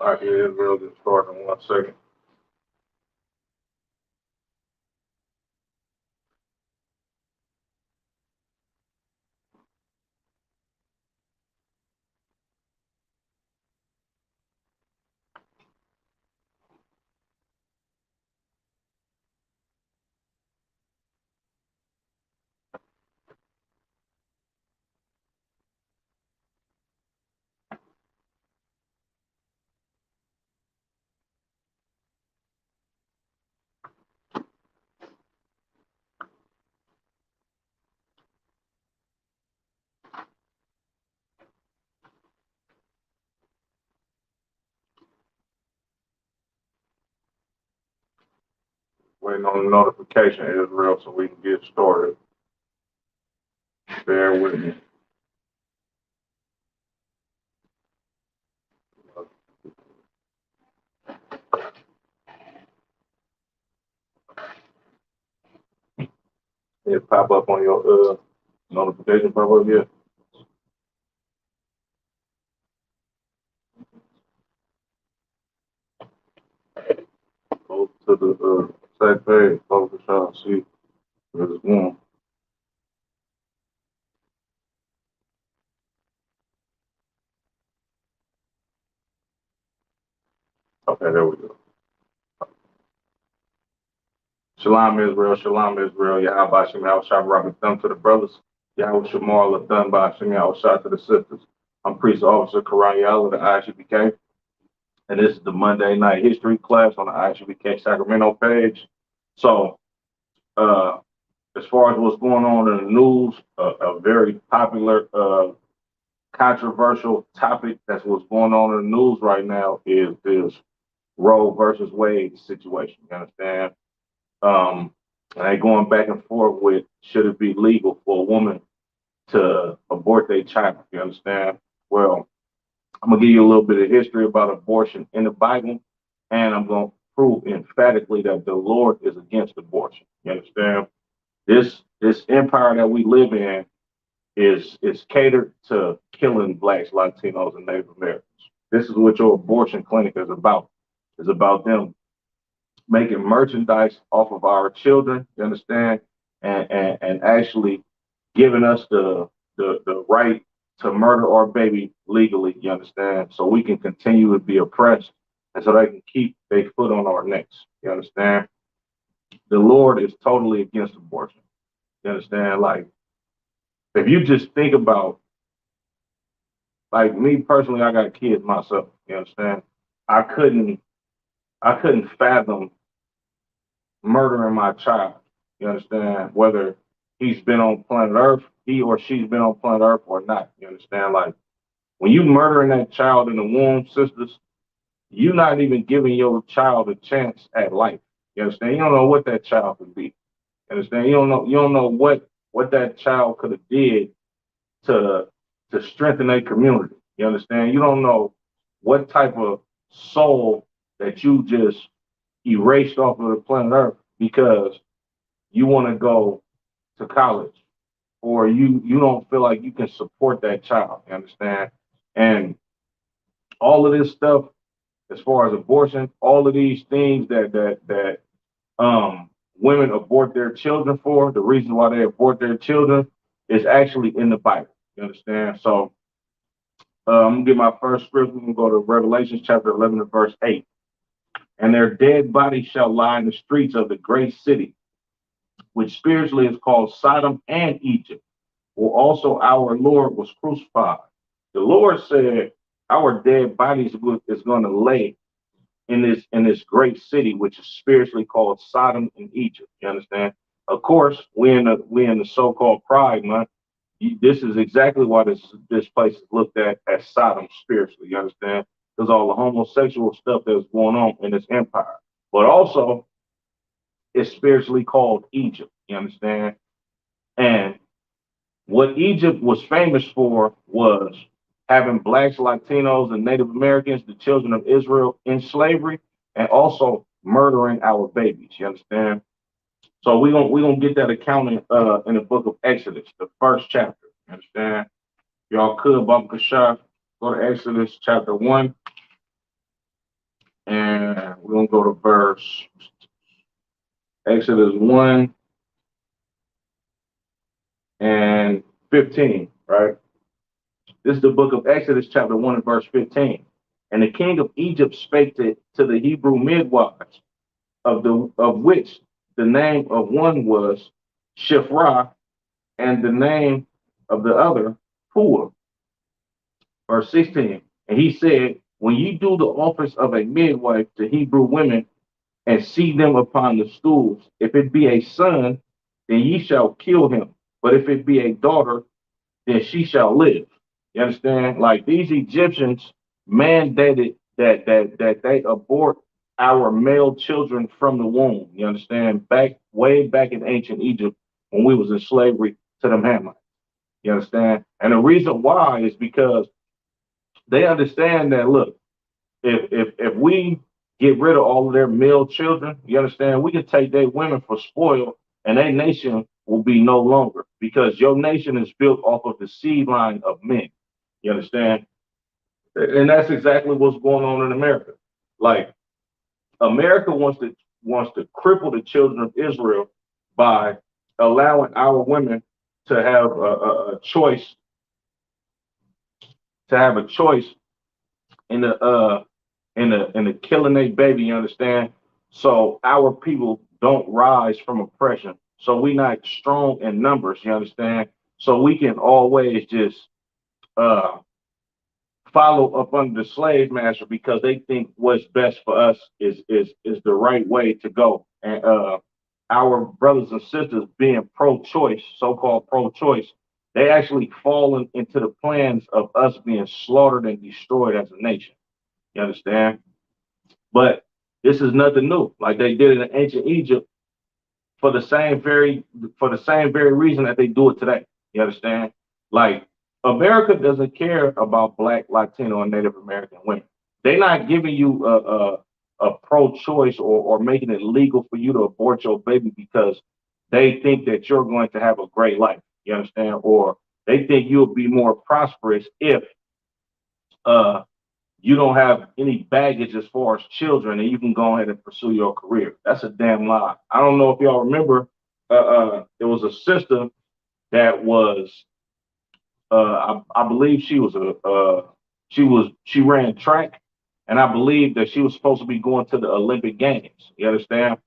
All right, yeah, Israel get started in 1 second. Waiting on the notification, Israel, so we can get started. Bear with me. It pop up on your notification pop up here. Go to the site page, focus on see if it's one. Okay, there we go. Shalom Israel, Shalom Israel, Yahweh Shem Shah Robert Thumb to the brothers, Yahweh Shemal Thumb by Shem Shah to the sisters. I'm Priest Officer Karan Yalla, the ISUPK, and this is the Monday night history class on the ISUPK Sacramento page. So, as far as what's going on in the news, a very popular, controversial topic that's what's going on in the news right now is this Roe versus Wade situation. You understand? And they going back and forth with should it be legal for a woman to abort their child? You understand? Well, I'm gonna give you a little bit of history about abortion in the Bible, and I'm gonna prove emphatically that the Lord is against abortion. You understand? This empire that we live in is catered to killing blacks, Latinos, and Native Americans. This is what your abortion clinic is about. It's about them making merchandise off of our children, you understand, and actually giving us the right to murder our baby legally, you understand, so we can continue to be oppressed and so they can keep their foot on our necks, you understand. The Lord is totally against abortion. You understand? Like, if you just think about, like me personally, I got kids myself. You understand? I couldn't, I couldn't fathom murdering my child. You understand? Whether he's been on planet Earth, he or she's been on planet Earth or not. You understand? Like, when you murdering that child in the womb, sisters, you're not even giving your child a chance at life. You understand? You don't know what that child could be. You understand? You don't know what that child could have did to strengthen a community. You understand? You don't know what type of soul that you just erased off of the planet Earth because you want to go to college or you don't feel like you can support that child. You understand? And all of this stuff, as far as abortion, all of these things that women abort their children for, the reason why they abort their children is actually in the Bible. You understand? So I'm gonna get my first scripture. We're gonna go to Revelation chapter 11 and verse 8. And their dead bodies shall lie in the streets of the great city, which spiritually is called Sodom and Egypt, where also our Lord was crucified. The Lord said our dead bodies is going to lay in this great city, which is spiritually called Sodom and Egypt. You understand? Of course, we in the so-called Pride Month. This is exactly why this place is looked at as Sodom spiritually. You understand? Because all the homosexual stuff that's going on in this empire, but also it's spiritually called Egypt. You understand? And what Egypt was famous for was having blacks, Latinos, and Native Americans, the children of Israel, in slavery, and also murdering our babies. You understand? So we gonna get that accounting in the book of Exodus, the first chapter. You understand? Y'all could Baba Kashaf, go to Exodus chapter 1, And we're going to go to verse Exodus 1 and 15, right? This is the book of Exodus, chapter 1 and verse 15. And the king of Egypt spake to the Hebrew midwives, of which the name of one was Shiphrah, and the name of the other Puah. Verse 16. And he said, when you do the office of a midwife to Hebrew women and see them upon the stools, if it be a son, then ye shall kill him. But if it be a daughter, then she shall live. You understand? Like these Egyptians mandated that they abort our male children from the womb. You understand? Way back in ancient Egypt when we was in slavery to them Hamites. You understand? And the reason why is because they understand that look, if we get rid of all of their male children, you understand, we can take their women for spoil and their nation will be no longer because your nation is built off of the seed line of men. You understand? And that's exactly what's going on in America. Like America wants to cripple the children of Israel by allowing our women to have a choice in the killing a baby, you understand? So our people don't rise from oppression. So we not strong in numbers, you understand? So we can always just uh follow up under the slave master because they think what's best for us is the right way to go. And our brothers and sisters being pro-choice, so-called pro-choice, they actually fallen into the plans of us being slaughtered and destroyed as a nation. You understand? But this is nothing new. Like they did in ancient Egypt for the same very reason that they do it today. You understand? Like America doesn't care about Black, Latino, and Native American women. They're not giving you a pro-choice or making it legal for you to abort your baby because they think that you're going to have a great life. You understand? Or they think you'll be more prosperous if uh, you don't have any baggage as far as children and you can go ahead and pursue your career. That's a damn lie. I don't know if y'all remember, there was a sister that was, I believe she ran track, and I believe that she was supposed to be going to the Olympic Games. You understand?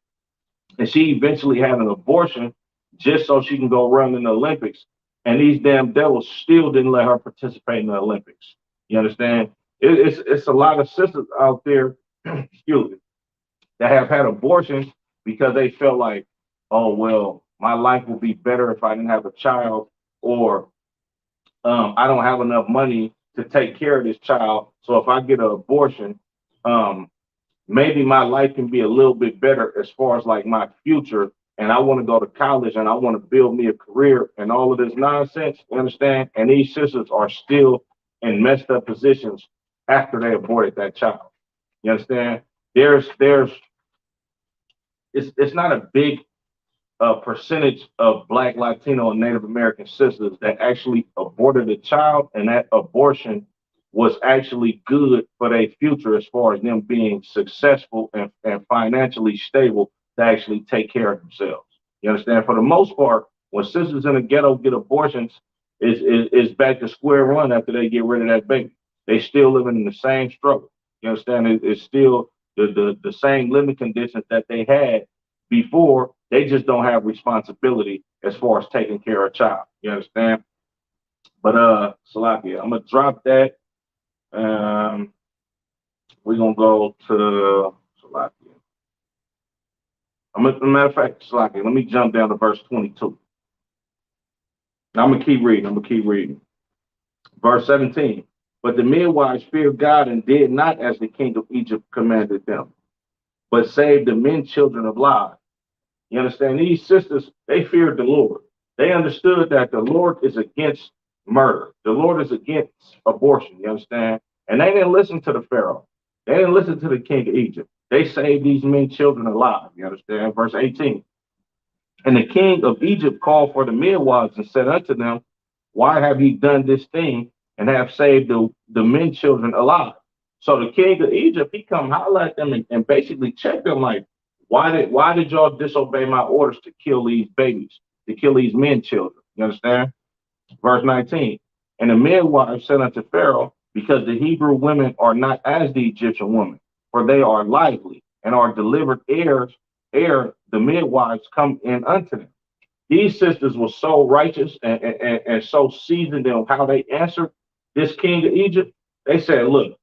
And she eventually had an abortion just so she can go run in the Olympics. And these damn devils still didn't let her participate in the Olympics. You understand? It's a lot of sisters out there, excuse me, that have had abortions because they felt like, oh well, my life would be better if I didn't have a child, or I don't have enough money to take care of this child. So if I get an abortion, um, maybe my life can be a little bit better as far as like my future. And I want to go to college and I want to build me a career and all of this nonsense. You understand? And these sisters are still in messed up positions after they aborted that child. You understand? There's it's not a big percentage of Black, Latino, and Native American sisters that actually aborted a child, and that abortion was actually good for their future as far as them being successful and financially stable to actually take care of themselves. You understand? For the most part, when sisters in the ghetto get abortions, is back to square one after they get rid of that baby. They still living in the same struggle. You understand? It's still the same living conditions that they had before. They just don't have responsibility as far as taking care of a child. You understand? But Salakia, I'm gonna drop that. Um, we're gonna go to Salakia. Matter of fact, Salakia, let me jump down to verse 22. Now I'm gonna keep reading. I'm gonna keep reading. Verse 17. But the midwives feared God and did not as the king of Egypt commanded them, but saved the men children of lives. You understand? These sisters, they feared the Lord. They understood that the Lord is against murder. The Lord is against abortion. You understand? And they didn't listen to the Pharaoh. They didn't listen to the king of Egypt. They saved these men children alive. You understand? Verse 18. And the king of Egypt called for the midwives and said unto them, why have ye done this thing and have saved the men children alive? So the king of Egypt, he come holler at them and basically check them like, why did y'all disobey my orders to kill these babies, to kill these men children? You understand? Verse 19. And the midwife said unto Pharaoh, because the Hebrew women are not as the Egyptian women, for they are lively and are delivered heirs, ere the midwives come in unto them. These sisters were so righteous and so seasoned in how they answered this king of Egypt. They said, look,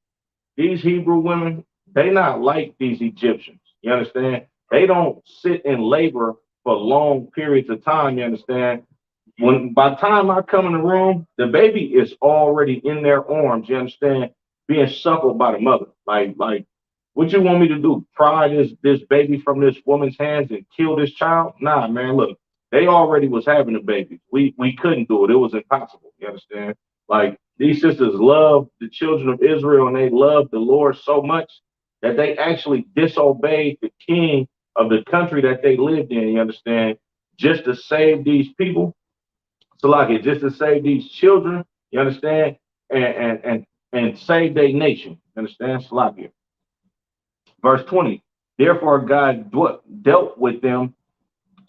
these Hebrew women, they not like these Egyptians. You understand? They don't sit in labor for long periods of time. You understand? When by the time I come in the room, the baby is already in their arms. You understand? Being suckled by the mother. Like, what you want me to do? Pry this baby from this woman's hands and kill this child? Nah, man. Look, they already was having a baby. We couldn't do it. It was impossible. You understand? Like these sisters love the children of Israel and they love the Lord so much that they actually disobeyed the king of the country that they lived in. You understand? Just to save these people so like it just to save these children, you understand, and save their nation. You understand? Salakia. Verse 20. Therefore God dealt with them,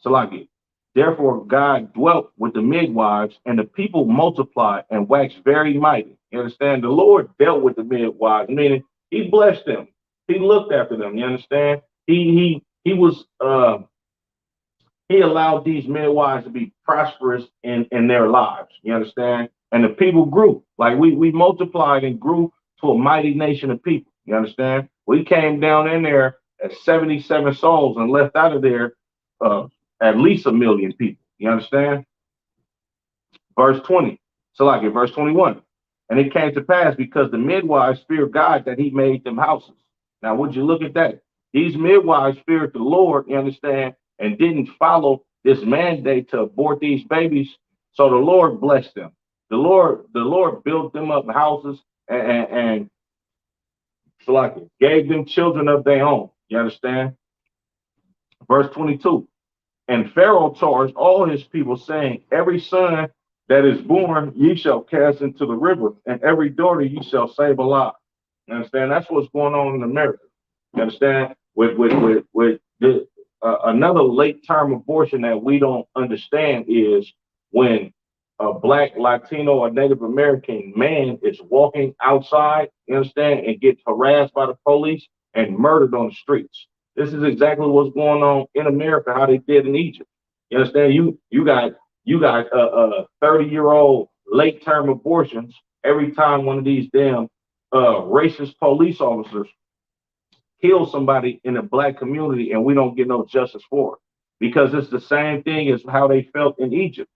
Salakia. Therefore God dwelt with the midwives, and the people multiplied and waxed very mighty. You understand? The Lord dealt with the midwives, meaning he blessed them. He looked after them. You understand? He was he allowed these midwives to be prosperous in their lives. You understand? And the people grew. Like we multiplied and grew to a mighty nation of people. You understand? We came down in there at 77 souls and left out of there uh, at least 1 million people. You understand? Verse 20. So like in verse 21. And it came to pass because the midwives feared God that he made them houses. Now, would you look at that? These midwives feared the Lord, you understand, and didn't follow this mandate to abort these babies. So the Lord blessed them. The Lord built them up houses and so like it, gave them children of their own. You understand? Verse 22. And Pharaoh charged all his people, saying, every son that is born ye shall cast into the river, and every daughter ye shall save alive. You understand? That's what's going on in America. You understand? With the, another late term abortion that we don't understand is when a black, Latino, or Native American man is walking outside, you understand, and gets harassed by the police and murdered on the streets. This is exactly what's going on in America, how they did in Egypt. You understand? You got 30-year-old late term abortions every time one of these damn racist police officers kill somebody in the black community and we don't get no justice for it. Because it's the same thing as how they felt in Egypt.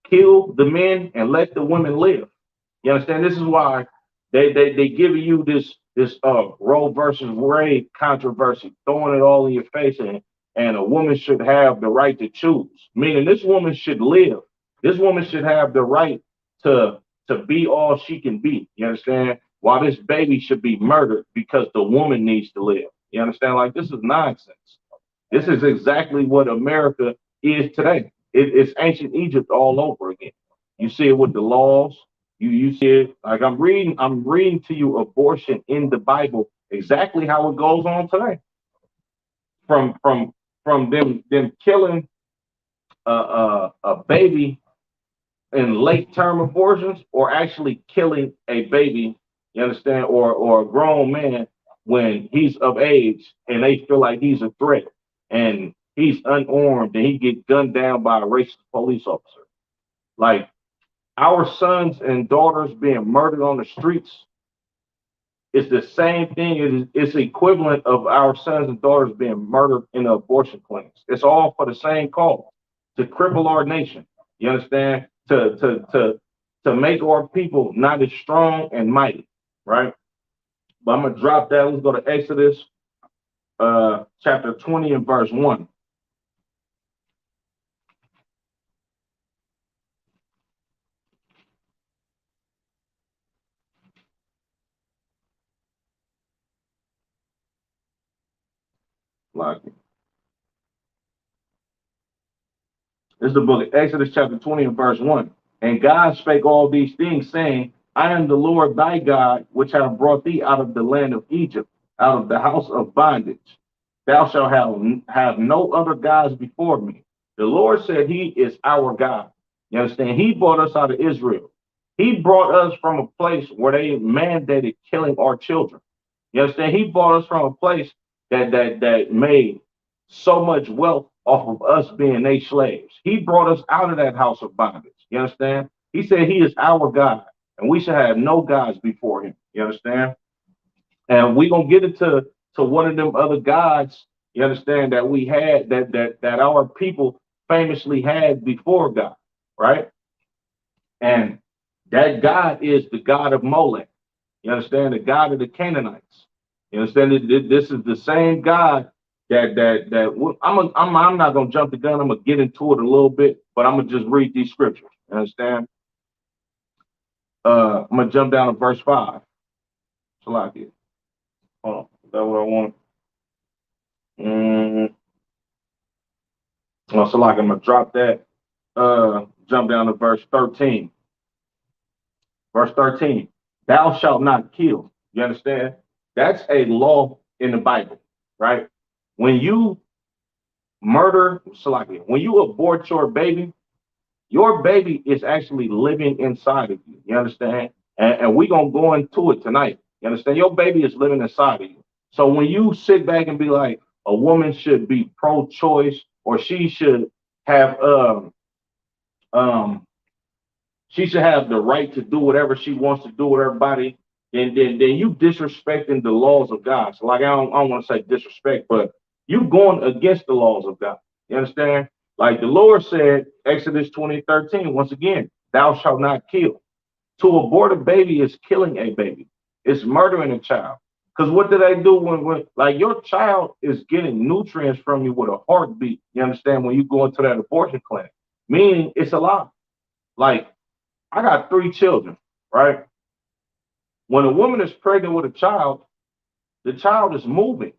Kill the men and let the women live. You understand? This is why they giving you this Roe versus Wade controversy, throwing it all in your face, and a woman should have the right to choose. Meaning this woman should live. This woman should have the right to be all she can be. You understand? While this baby should be murdered because the woman needs to live. You understand? Like this is nonsense. This is exactly what America is today. It's ancient Egypt all over again. You see it with the laws. You see it like I'm reading to you abortion in the Bible exactly how it goes on today. From them killing a baby in late term abortions or actually killing a baby, you understand, or a grown man when he's of age and they feel like he's a threat and he's unarmed and he get gunned down by a racist police officer. Like our sons and daughters being murdered on the streets is the same thing. It's the equivalent of our sons and daughters being murdered in the abortion clinics. It's all for the same cause to cripple our nation. You understand? To make our people not as strong and mighty, right? But I'm gonna drop that. Let's go to Exodus chapter 20 and verse 1. Like this is the book of Exodus chapter 20 and verse 1. And God spake all these things, saying, I am the Lord thy God, which have brought thee out of the land of Egypt, out of the house of bondage. Thou shalt have no other gods before me. The Lord said he is our God. You understand? He brought us out of Israel. He brought us from a place where they mandated killing our children. You understand? He brought us from a place that made so much wealth off of us being their slaves. He brought us out of that house of bondage. You understand? He said he is our God, and we should have no gods before him. You understand? And we're gonna get into one of them other gods, you understand, that we had that our people famously had before God, right? And that God is the God of Molech. You understand? The God of the Canaanites. You understand? This is the same God I'm not gonna jump the gun. I'm gonna get into it a little bit, but I'm gonna just read these scriptures. You understand? I'm gonna jump down to verse 5. Salakia. Hold on. Is that what I want? Oh, Salakia, I'm gonna drop that. Jump down to verse 13. Verse 13. Thou shalt not kill. You understand? That's a law in the Bible, right? When you murder, Salakia, when you abort your baby is actually living inside of you. You understand? And we're going to go into it tonight. You understand? Your baby is living inside of you. So when you sit back and be like, a woman should be pro-choice, or have um she should have the right to do whatever she wants to do with her body, then you disrespecting the laws of God. So like I don't want to say disrespect, but you going against the laws of God. You understand? Like the Lord said, Exodus 20:13, once again, thou shalt not kill. To abort a baby is killing a baby. It's murdering a child. Because what do they do when like your child is getting nutrients from you with a heartbeat? You understand? When you go into that abortion clinic, meaning it's alive. Like I got 3 children, right? When a woman is pregnant with a child, the child is moving.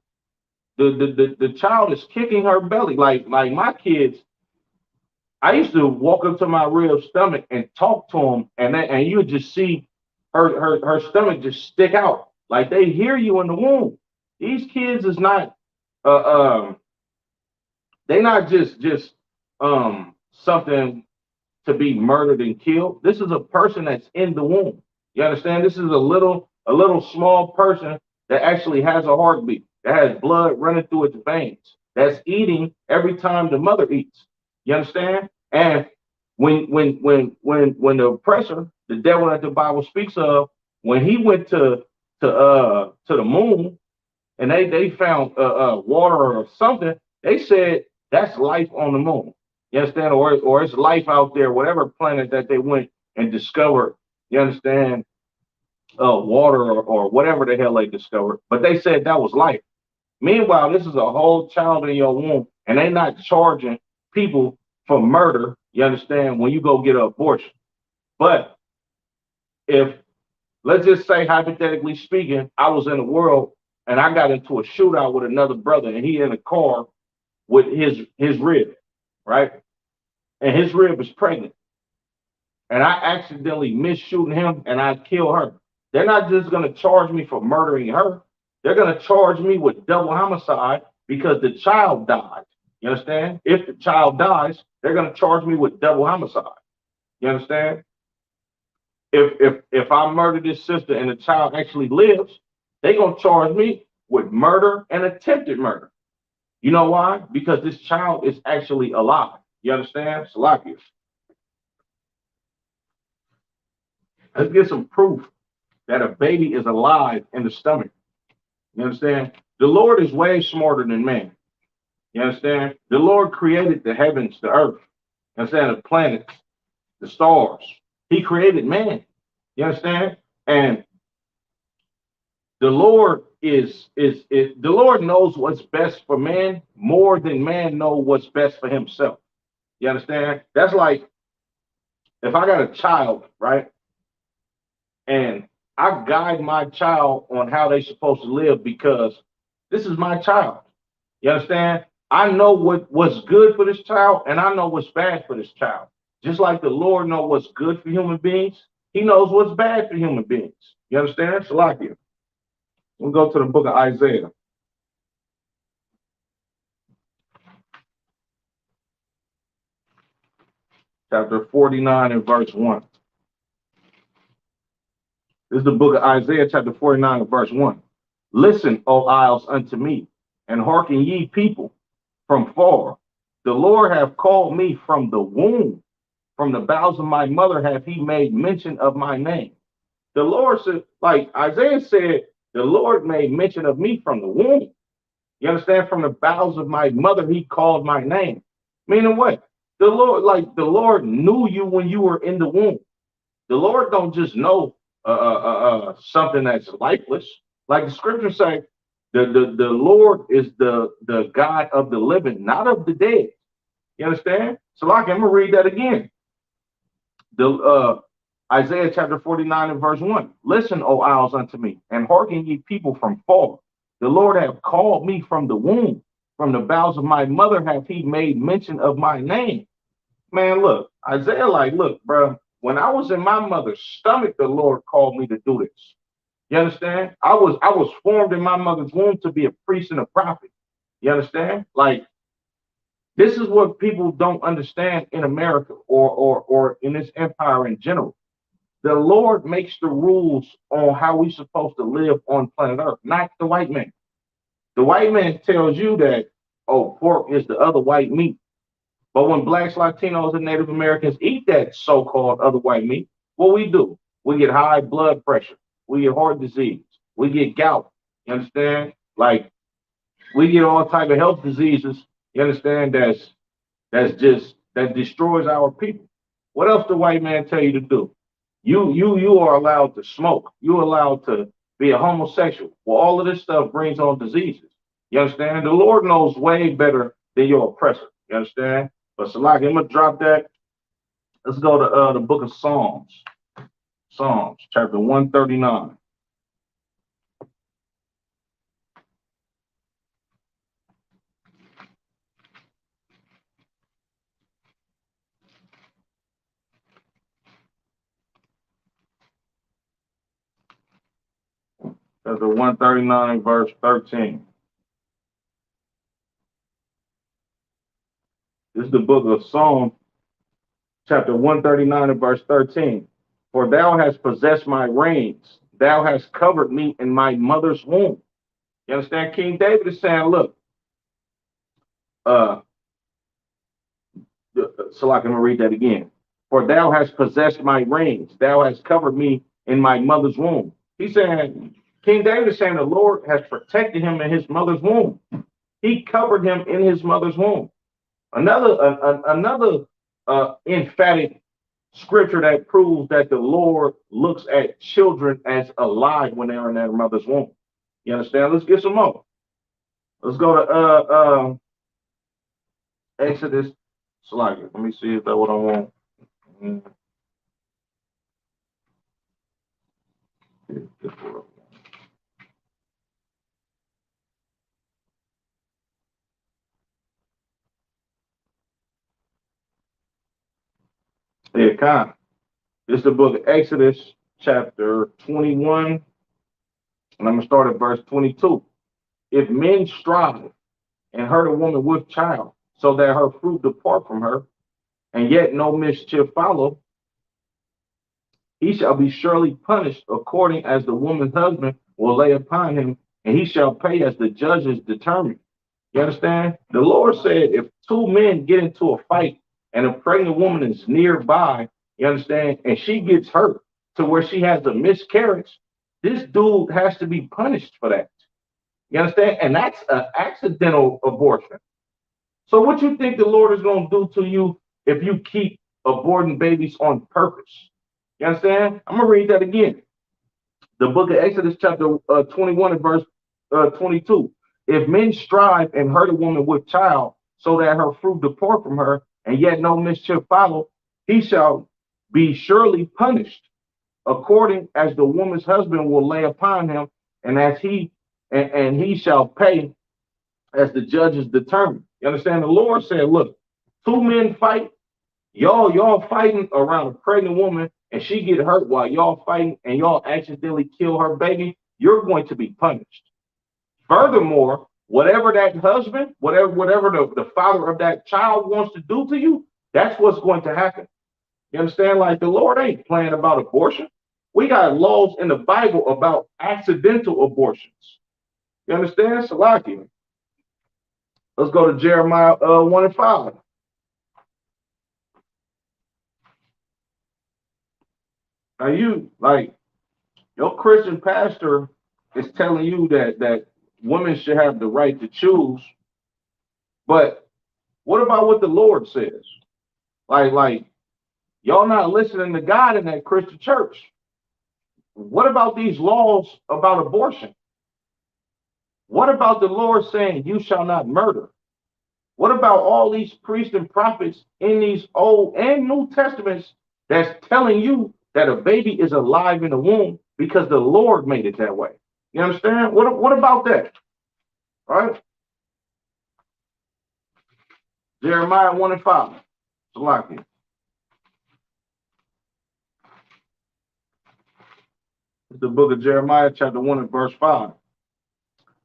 The child is kicking her belly. Like my kids, I used to walk up to my real stomach and talk to them, and you would just see her stomach just stick out. Like they hear you in the womb. These kids is not uh they not something to be murdered and killed. This is a person that's in the womb. You understand? This is a little small person that actually has a heartbeat, that has blood running through its veins, that's eating every time the mother eats. You understand? And when the oppressor, the devil that the Bible speaks of, when he went to the moon and they found water or something, they said that's life on the moon. You understand? Or it's life out there, whatever planet that they went and discovered. You understand? Water or whatever the hell they discovered. But they said that was life. Meanwhile, this is a whole child in your womb, and they not charging people for murder. You understand? When you go get an abortion. But if, let's just say, hypothetically speaking, I was in the world and I got into a shootout with another brother, and he in a car with his rib, right? And his rib is pregnant, and I accidentally miss shooting him and I kill her. They're not just going to charge me for murdering her. They're going to charge me with double homicide because the child died. You understand? If the child dies, they're going to charge me with double homicide. You understand? If I murder this sister and the child actually lives, they're going to charge me with murder and attempted murder. You know why? Because this child is actually alive. You understand? Salakia. Let's get some proof that a baby is alive in the stomach. You understand? The Lord is way smarter than man. You understand? The Lord created the heavens, the earth, you understand, the planets, the stars. He created man. You understand? And the Lord the Lord knows what's best for man more than man know what's best for himself. You understand? That's like if I got a child, right? And I guide my child on how they're supposed to live because this is my child. You understand? I know what's good for this child, and I know what's bad for this child. Just like the Lord knows what's good for human beings, He knows what's bad for human beings. You understand? Shalakia. We'll go to the book of Isaiah. Chapter 49 and verse 1. This is the book of Isaiah, chapter 49 and verse 1. Listen, O isles, unto me, and hearken ye people from far. The Lord hath called me from the womb. From the bowels of my mother hath he made mention of my name. The Lord said, like Isaiah said, the Lord made mention of me from the womb. You understand? From the bowels of my mother, he called my name. Meaning what? The Lord knew you when you were in the womb. The Lord don't just know something that's lifeless. Like the scriptures say, the Lord is the God of the living, not of the dead. You understand? So like, I'm gonna read that again. The Isaiah chapter 49 and verse 1. Listen, O isles, unto me, and hearken ye people from far. The Lord hath called me from the womb. From the bowels of my mother hath he made mention of my name. Man, look, Isaiah, like, look, bro, when I was in my mother's stomach, the Lord called me to do this. You understand? I was formed in my mother's womb to be a priest and a prophet. You understand? Like, this is what people don't understand in America or in this empire in general. The Lord makes the rules on how we're supposed to live on planet Earth, not the white man. The white man tells you that, oh, pork is the other white meat. But when blacks, Latinos, and Native Americans eat that so-called other white meat, what we do? We get high blood pressure. We get heart disease. We get gout. You understand? Like, we get all type of health diseases. You understand? That destroys our people. What else the white man tell you to do? You are allowed to smoke. You're allowed to be a homosexual. Well, all of this stuff brings on diseases. You understand? The Lord knows way better than your oppressor. You understand? But Salaki, I'm gonna drop that. Let's go to the book of Psalms. Psalms, chapter 139. Chapter 139, verse 13. This is the book of Psalms, chapter 139 and verse 13. For thou hast possessed my reins, thou hast covered me in my mother's womb. You understand? King David is saying, look, so I can read that again. For thou hast possessed my reins, thou hast covered me in my mother's womb. He's saying, King David is saying the Lord has protected him in his mother's womb. He covered him in his mother's womb. Another emphatic scripture that proves that the Lord looks at children as alive when they are in their mother's womb. You understand? Let's get some more. Let's go to Exodus. Let me see if that's what I want. Yeah, kind. This is the book of Exodus, chapter 21, and I'm going to start at verse 22. If men strive and hurt a woman with child, so that her fruit depart from her, and yet no mischief follow, he shall be surely punished according as the woman's husband will lay upon him, and he shall pay as the judges determine. You understand? The Lord said if two men get into a fight and a pregnant woman is nearby, you understand, and she gets hurt to where she has a miscarriage, this dude has to be punished for that. You understand? And that's an accidental abortion. So what you think the Lord is going to do to you if you keep aborting babies on purpose? You understand? I'm going to read that again. The book of Exodus chapter 21 and verse 22. If men strive and hurt a woman with child so that her fruit depart from her and yet no mischief follow, he shall be surely punished according as the woman's husband will lay upon him, and as he shall pay as the judges determine. You understand? The Lord said, look, two men fight, y'all fighting around a pregnant woman, and she get hurt while y'all fighting and y'all accidentally kill her baby, you're going to be punished. Furthermore, whatever that husband, whatever the father of that child wants to do to you, that's what's going to happen. You understand? Like the Lord ain't playing about abortion. We got laws in the Bible about accidental abortions. You understand? Salaki. Let's go to Jeremiah 1:5. Now you like your Christian pastor is telling you that women should have the right to choose, but what about what the Lord says? Like y'all not listening to God in that Christian church. What about these laws about abortion? What about the Lord saying you shall not murder? What about all these priests and prophets in these Old and New Testaments that's telling you that a baby is alive in the womb because the Lord made it that way? You understand? What about that? All right. Jeremiah 1:5. Salaki. It's the book of Jeremiah, chapter 1 and verse 5.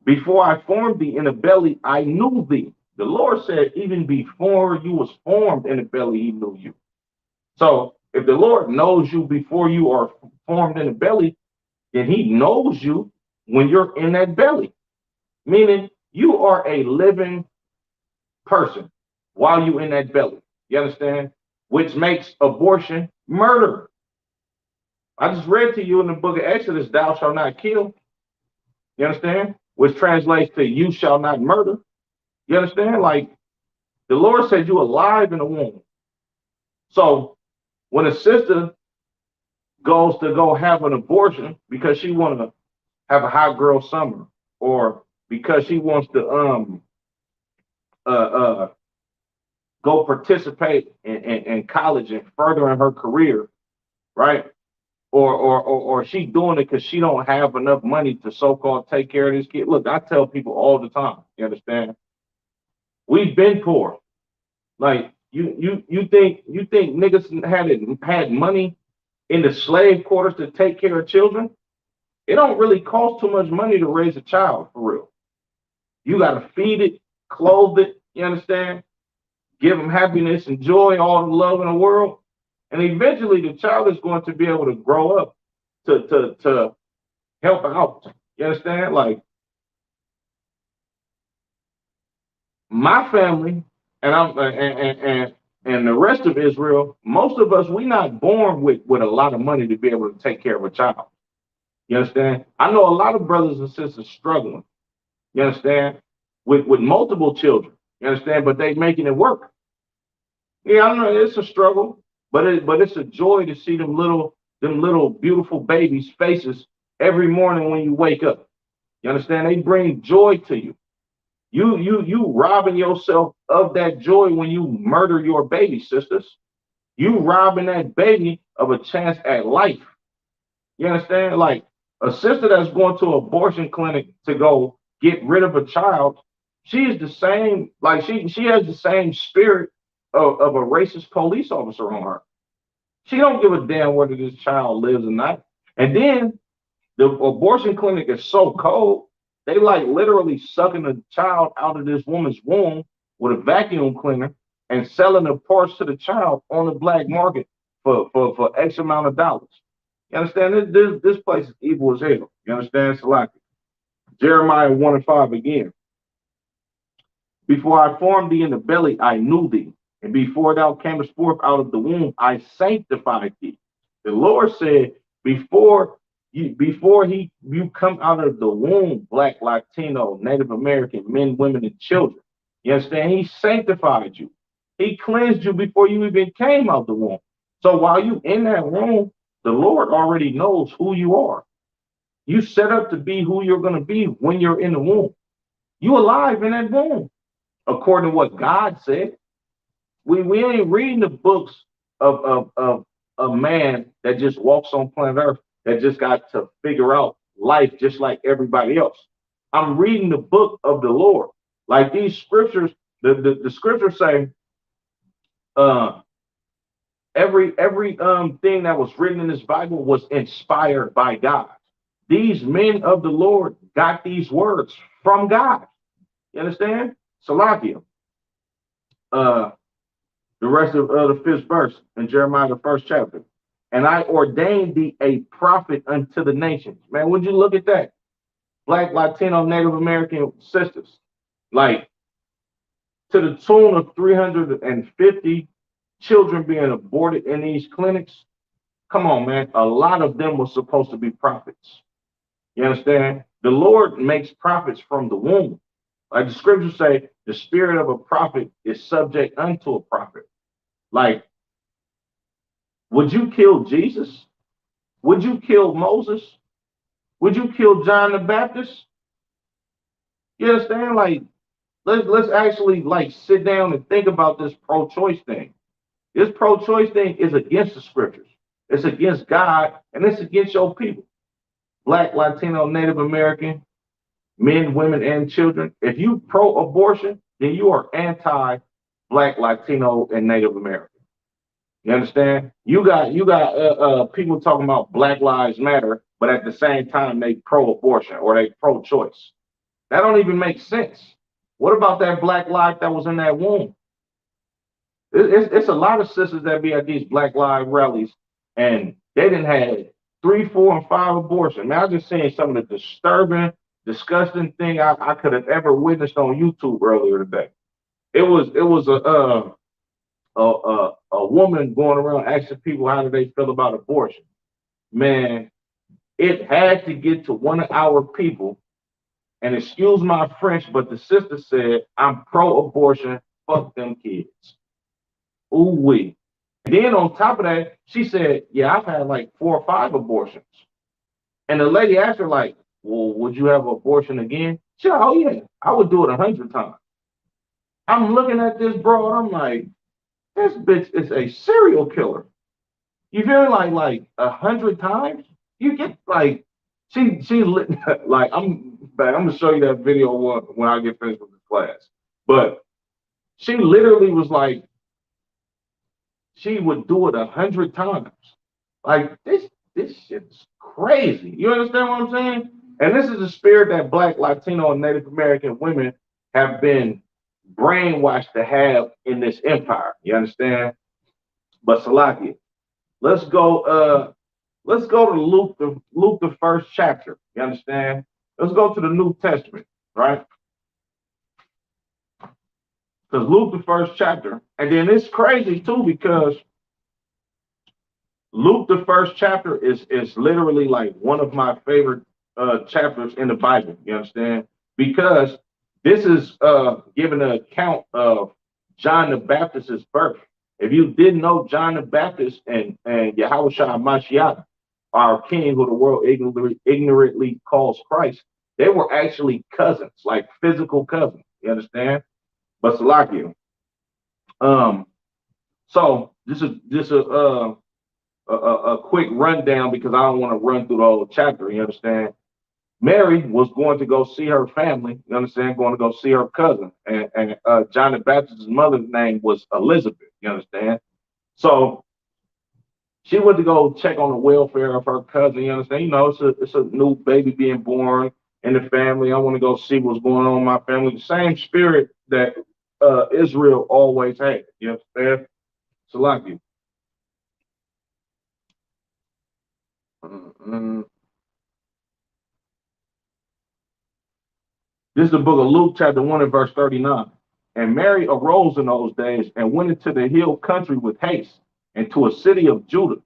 Before I formed thee in the belly, I knew thee. The Lord said, even before you was formed in the belly, he knew you. So if the Lord knows you before you are formed in the belly, then he knows you when you're in that belly. Meaning you are a living person while you're in that belly. You understand? Which makes abortion murder. I just read to you in the book of Exodus, thou shalt not kill. You understand? Which translates to you shall not murder. You understand? Like the Lord said you alive in the womb. So when a sister goes to go have an abortion because she wants to have a hot girl summer, or because she wants to go participate in college and furthering her career, right? Or she doing it because she don't have enough money to so-called take care of this kid. Look, I tell people all the time, you understand? We've been poor. Like you think niggas had money in the slave quarters to take care of children? It don't really cost too much money to raise a child, for real. You got to feed it, clothe it, you understand? Give them happiness and joy, all the love in the world. And eventually the child is going to be able to grow up to help out. You understand? Like my family and the rest of Israel, most of us, we not born with a lot of money to be able to take care of a child. You understand? I know a lot of brothers and sisters struggling. You understand? With multiple children. You understand? But they making it work. Yeah, I know it's a struggle, but it's a joy to see them little beautiful babies' faces every morning when you wake up. You understand? They bring joy to you. You robbing yourself of that joy when you murder your baby, sisters. You robbing that baby of a chance at life. You understand? Like a sister that's going to an abortion clinic to go get rid of a child, she is the same, like she has the same spirit of a racist police officer on her. She don't give a damn whether this child lives or not. And then the abortion clinic is so cold, they like literally sucking a child out of this woman's womb with a vacuum cleaner and selling the parts to the child on the black market for X amount of dollars. You understand? This place is evil as hell. You understand? Salaki. Jeremiah 1:5 again. Before I formed thee in the belly, I knew thee. And before thou camest forth out of the womb, I sanctified thee. The Lord said, before you come out of the womb, Black, Latino, Native American, men, women, and children. You understand? He sanctified you. He cleansed you before you even came out the womb. So while you in that womb, the Lord already knows who you are. You set up to be who you're going to be when you're in the womb. You alive in that womb, according to what God said. We ain't reading the books of a man that just walks on planet Earth that just got to figure out life just like everybody else. I'm reading the book of the Lord. Like these scriptures, the scriptures say, Every thing that was written in this Bible was inspired by God. These men of the Lord got these words from God. You understand? Salakia. Uh, the rest of the fifth verse in Jeremiah, the first chapter. And I ordained thee a prophet unto the nations. Man, would you look at that? Black, Latino, Native American sisters. Like, to the tune of 350 children being aborted in these clinics. Come on, man. A lot of them were supposed to be prophets. You understand? The Lord makes prophets from the womb. Like the scriptures say, the spirit of a prophet is subject unto a prophet. Like, would you kill Jesus? Would you kill Moses? Would you kill John the Baptist? You understand? Like, let's actually like sit down and think about this pro-choice thing. This pro-choice thing is against the scriptures. It's against God, and it's against your people. Black, Latino, Native American, men, women, and children. If you pro-abortion, then you are anti-Black, Latino, and Native American. You understand? You got people talking about Black Lives Matter, but at the same time they pro-abortion or they pro-choice. That don't even make sense. What about that Black life that was in that womb? It's a lot of sisters that be at these Black Lives rallies, and they didn't have 3, 4, and 5 abortions. Man, I just seen some of the disturbing, disgusting thing I could have ever witnessed on YouTube earlier today. It was a woman going around asking people how do they feel about abortion. Man, it had to get to one of our people, and excuse my French, but the sister said, I'm pro-abortion, fuck them kids. Ooh wee. And then on top of that, she said, yeah, I've had like 4 or 5 abortions. And the lady asked her, like, well, would you have an abortion again? She said, oh yeah, I would do it 100 times. I'm looking at this broad, I'm like, this bitch is a serial killer. You feel like 100 times? You get like, she like, I'm gonna show you that video when I get finished with the class. But she literally was like, she would do it 100 times. Like this shit's crazy. You understand what I'm saying? And this is the spirit that Black, Latino, and Native American women have been brainwashed to have in this empire. You understand? But Salaki, let's go to Luke the first chapter. You understand? Let's go to the New Testament, right? Because Luke the first chapter, and then it's crazy too because Luke the first chapter is literally like one of my favorite chapters in the Bible. You understand? Because this is giving an account of John the Baptist's birth. If you didn't know, John the Baptist and Yahushua Mashiach, our king who the world ignorantly calls Christ, they were actually cousins, like physical cousins. You understand? But Salakia. So this is just a quick rundown because I don't want to run through the whole chapter. You understand? Mary was going to go see her family. You understand? Going to go see her cousin, and John the Baptist's mother's name was Elizabeth. You understand? So she went to go check on the welfare of her cousin. You understand? You know, it's a new baby being born in the family. I want to go see what's going on in my family. The same spirit that Israel always had. You understand? So like you. This is the book of Luke, chapter 1 and verse 39. And Mary arose in those days and went into the hill country with haste, into a city of Judah,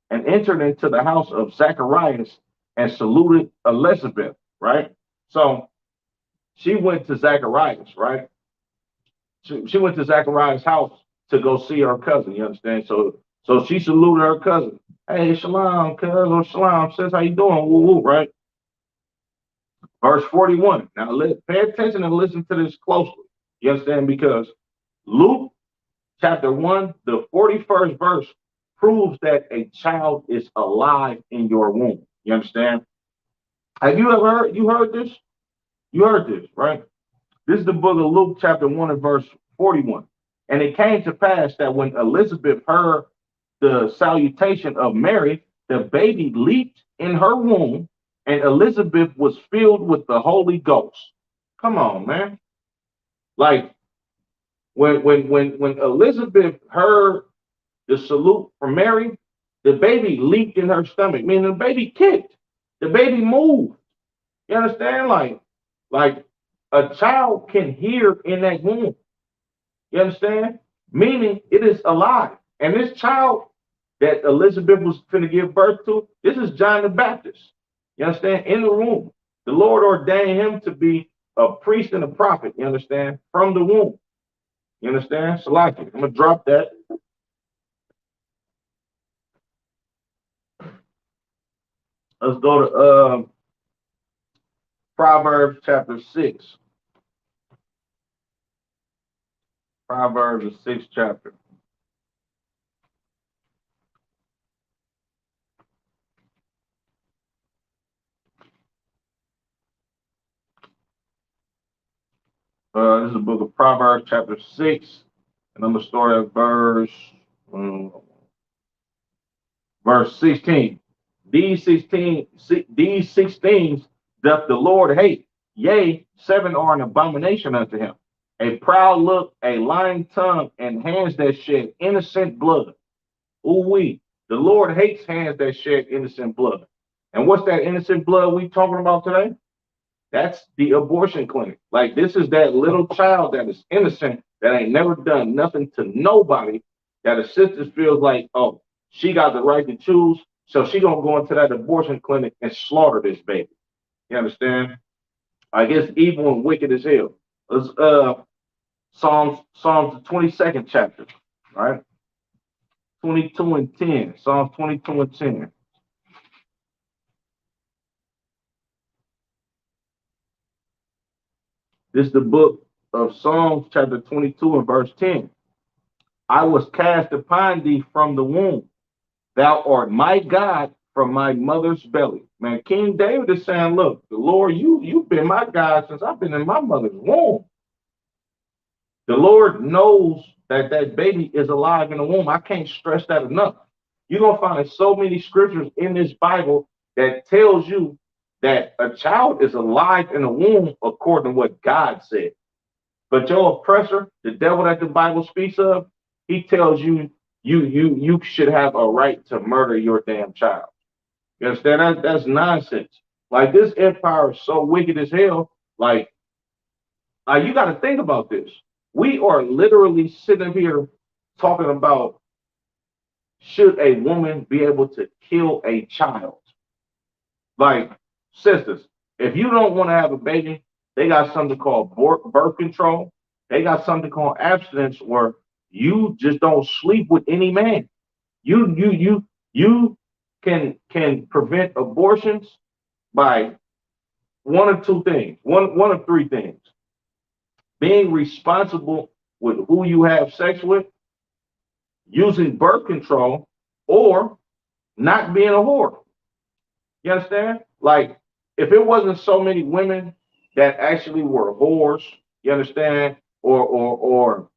and entered into the house of Zacharias and saluted Elizabeth, right? So she went to Zacharias, right? She went to Zacharias' house to go see her cousin, you understand? So she saluted her cousin. Hey, shalom, cuz, or shalom, sis, how you doing? Woo, woo, right? Verse 41. Now, pay attention and listen to this closely. You understand? Because Luke chapter 1, the 41st verse proves that a child is alive in your womb. You understand? Have you ever heard this? You heard this, right? This is the book of Luke chapter 1 and verse 41. And it came to pass that when Elizabeth heard the salutation of Mary, the baby leaped in her womb, and Elizabeth was filled with the Holy Ghost. Come on, man. Like when Elizabeth heard the salute from Mary, the baby leaped in her stomach, meaning the baby kicked. The baby moved. You understand? Like a child can hear in that womb. You understand? Meaning it is alive. And this child that Elizabeth was going to give birth to, this is John the Baptist. You understand? In the womb. The Lord ordained him to be a priest and a prophet. You understand? From the womb. You understand? Salaki. I'm going to drop that. Let's go to Proverbs chapter 6. Proverbs, the 6th chapter. This is the book of Proverbs, chapter 6, and I'm going to start at verse 16. These 16 doth the Lord hate. Yea, 7 are an abomination unto him. A proud look, a lying tongue, and hands that shed innocent blood. Ooh-wee. The Lord hates hands that shed innocent blood. And what's that innocent blood we talking about today? That's the abortion clinic. Like, this is that little child that is innocent, that ain't never done nothing to nobody, that a sister feels like, oh, she got the right to choose, so she gonna go into that abortion clinic and slaughter this baby. You understand? I guess evil and wicked as hell. Let's Psalms the 22nd chapter, right? 22 and 10. Psalms 22 and 10. This is the book of Psalms, chapter 22 and verse 10. I was cast upon thee from the womb. Thou art my God from my mother's belly. Man, King David is saying, look, the Lord, you've been my God since I've been in my mother's womb. The Lord knows that that baby is alive in the womb. I can't stress that enough. You're going to find so many scriptures in this Bible that tells you that a child is alive in the womb according to what God said. But your oppressor, the devil that the Bible speaks of, he tells you you should have a right to murder your damn child. You understand? That's nonsense. Like, this empire is so wicked as hell. Like you got to think about this. We are literally sitting here talking about, should a woman be able to kill a child? Like, sisters, if you don't want to have a baby, they got something called birth control. They got something called abstinence, where you just don't sleep with any man. You can prevent abortions by one of two things, one of three things: being responsible with who you have sex with, using birth control, or not being a whore. You understand? Like, if it wasn't so many women that actually were whores, you understand, or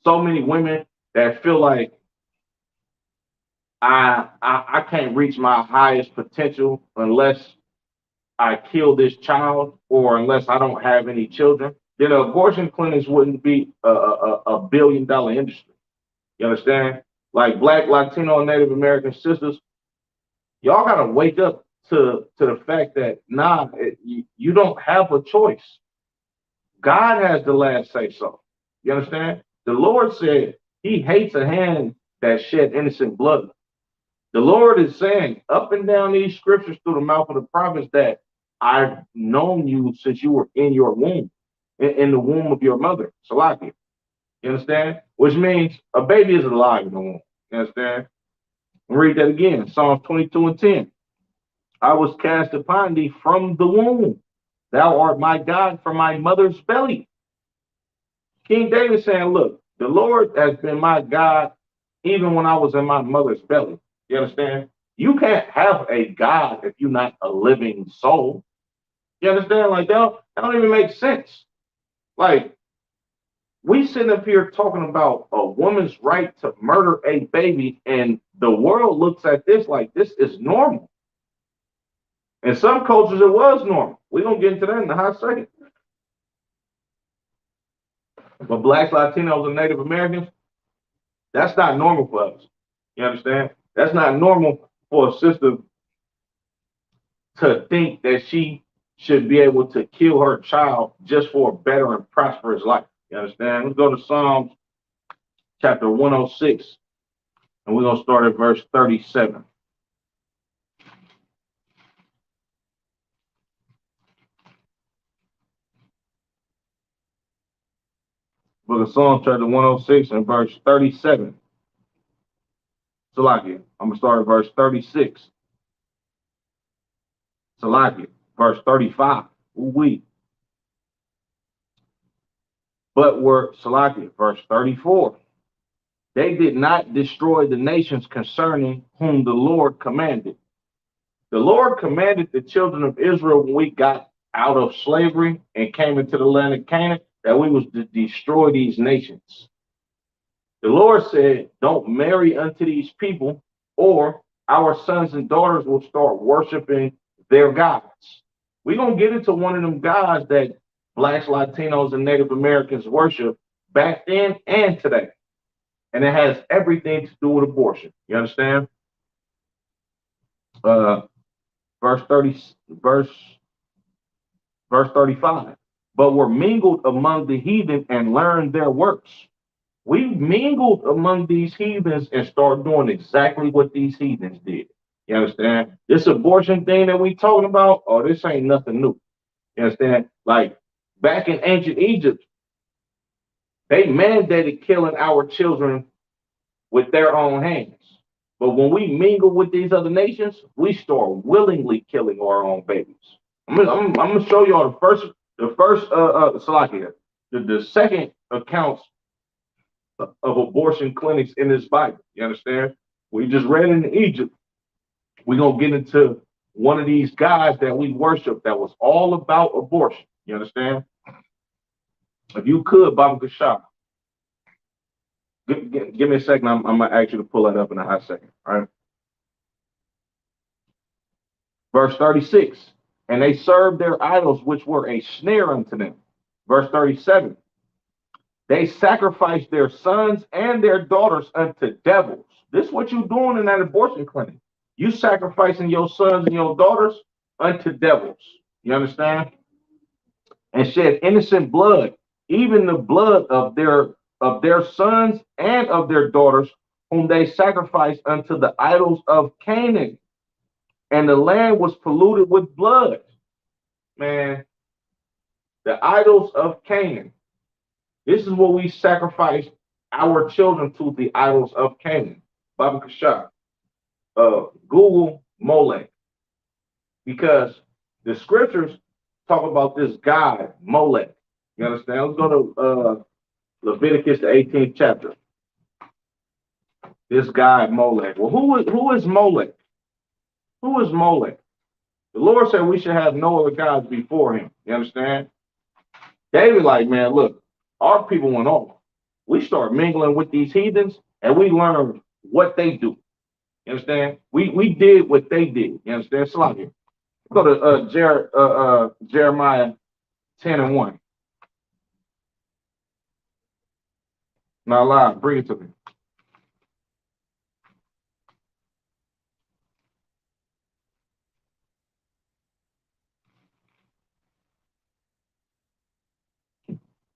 so many women that feel like I can't reach my highest potential unless I kill this child, or unless I don't have any children, then abortion clinics wouldn't be a billion-dollar industry. You understand? Like, Black, Latino, and Native American sisters, y'all gotta wake up to the fact that you don't have a choice. God has the last say so. You understand? The Lord said he hates a hand that shed innocent blood. The Lord is saying up and down these scriptures through the mouth of the prophets that I've known you since you were in your womb, in the womb of your mother, Salaki. You understand? Which means a baby is alive in the womb. You understand? I'll read that again. Psalms 22 and 10. I was cast upon thee from the womb. Thou art my God from my mother's belly. King David saying, look, the Lord has been my God even when I was in my mother's belly. You understand? You can't have a God if you're not a living soul. You understand? Like, that don't even make sense. Like, We sit up here talking about a woman's right to murder a baby, and the world looks at this like this is normal. In some cultures, it was normal. We're gonna get into that in a hot second. But blacks, Latinos, and Native Americans, that's not normal for us. You understand? That's not normal for a sister to think that she should be able to kill her child just for a better and prosperous life. You understand? Let's go to Psalms chapter 106, and we're going to start at verse 37. Book of Psalms chapter 106 and verse 37. Salakia. I'm going to start at verse 36. Salakia. Verse 35. Ooh-wee. But were, Salakia, verse 34. They did not destroy the nations concerning whom the Lord commanded. The Lord commanded the children of Israel when we got out of slavery and came into the land of Canaan that we was to destroy these nations. The Lord said, don't marry unto these people, or our sons and daughters will start worshiping their gods. We're going to get into one of them gods that blacks, Latinos, and Native Americans worship back then and today. And it has everything to do with abortion. You understand? Verse 35. But were mingled among the heathen and learned their works. We mingled among these heathens and started doing exactly what these heathens did. You understand? This abortion thing that we talking about, oh, this ain't nothing new. You understand? Like back in ancient Egypt, they mandated killing our children with their own hands. But when we mingle with these other nations, we start willingly killing our own babies. I'm gonna show y'all the second accounts of abortion clinics in this Bible. You understand? We just read in Egypt. We're gonna get into one of these guys that we worship that was all about abortion. You understand? If you could, Baba Kashab, give me a second. I'm gonna ask you to pull that up in a hot second. All right. Verse 36. And they served their idols, which were a snare unto them. Verse 37. They sacrificed their sons and their daughters unto devils. This is what you're doing in that abortion clinic. You sacrificing your sons and your daughters unto devils. You understand? And shed innocent blood, even the blood of their sons and of their daughters, whom they sacrificed unto the idols of Canaan. And the land was polluted with blood. Man, the idols of Canaan. This is what we sacrifice our children to, the idols of Canaan. Baba Kashab. Google Molech. Because the scriptures talk about this god, Molech. You understand? Let's go to Leviticus, the 18th chapter. This guy, Molech. Well, who is Molech? Who is Molech? The Lord said we should have no other gods before him. You understand? David, like, man, look, our people went off. We start mingling with these heathens and we learn what they do. You understand? We did what they did. You understand? Salakia. Go to Jeremiah 10 and 1. Now, lie, bring it to me.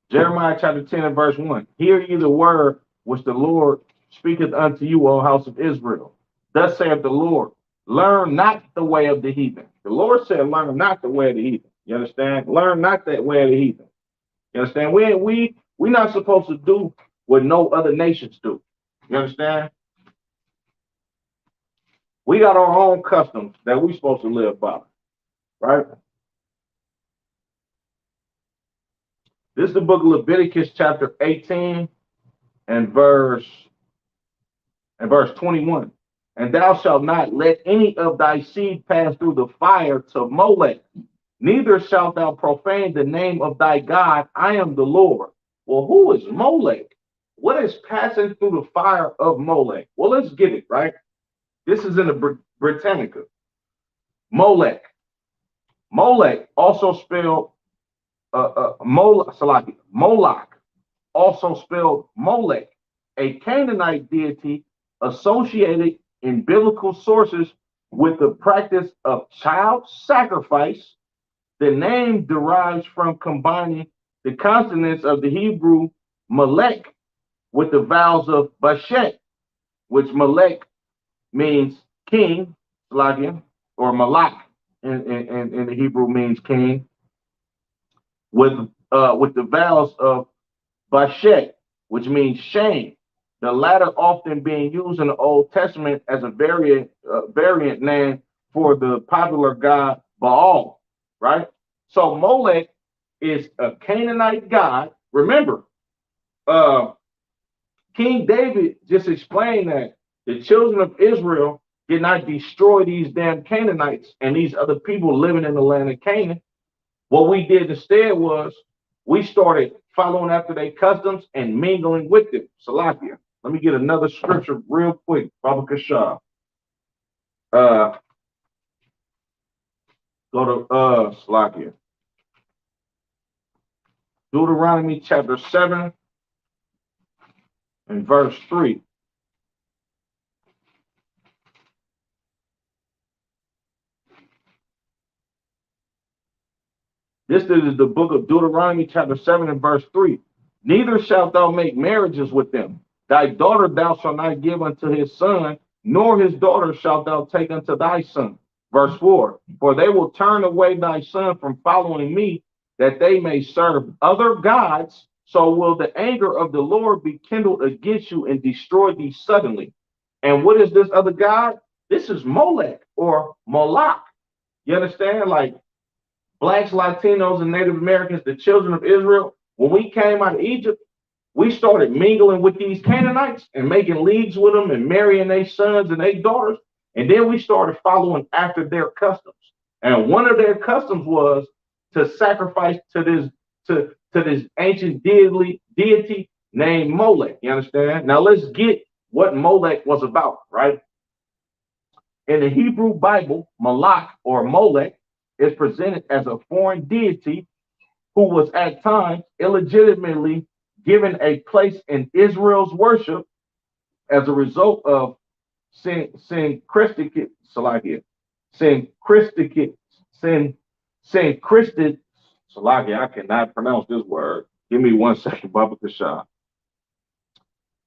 Jeremiah chapter 10 and verse 1. Hear ye the word which the Lord speaketh unto you, O house of Israel. Thus saith the Lord, learn not the way of the heathen. The Lord said, learn not the way of the heathen. You understand? Learn not that way of the heathen. You understand? We're not supposed to do what no other nations do. You understand? We got our own customs that we're supposed to live by. Right? This is the book of Leviticus chapter 18 and verse 21. And thou shalt not let any of thy seed pass through the fire to Molech, neither shalt thou profane the name of thy God. I am the Lord. Well, who is Molech? What is passing through the fire of Molech? Well, let's get it, right? This is in the Britannica. Molech. Molech, also spelled Moloch, also spelled Molech, a Canaanite deity associated in biblical sources with the practice of child sacrifice. The name derives from combining the consonants of the Hebrew Melech with the vowels of Bashet, which Melech means king, or Malak in the Hebrew means king, with the vowels of Bashet, which means shame. The latter often being used in the Old Testament as a variant name for the popular god Baal, right? So Molech is a Canaanite god. Remember, uh, King David just explained that the children of Israel did not destroy these damn Canaanites and these other people living in the land of Canaan. What we did instead was we started following after their customs and mingling with them. Salakia. Let me get another scripture real quick. Baba Kashah. Go to Salakia. Deuteronomy chapter 7 and verse 3. This is the book of Deuteronomy, chapter 7 and verse 3. Neither shalt thou make marriages with them. Thy daughter thou shalt not give unto his son, nor his daughter shalt thou take unto thy son. Verse 4. For they will turn away thy son from following me, that they may serve other gods. So will the anger of the Lord be kindled against you and destroy thee suddenly. And what is this other god? This is Molech or Moloch. You understand? Like, Blacks, Latinos, and Native Americans, the children of Israel, when we came out of Egypt, we started mingling with these Canaanites and making leagues with them and marrying their sons and their daughters. And then we started following after their customs. And one of their customs was to sacrifice to this ancient deity named Molech. You understand? Now let's get what Molech was about, right? In the Hebrew Bible, Malach or Molech is presented as a foreign deity who was at times illegitimately given a place in Israel's worship as a result of syncretic, Salakia, I cannot pronounce this word. Give me 1 second, Baba Kasha.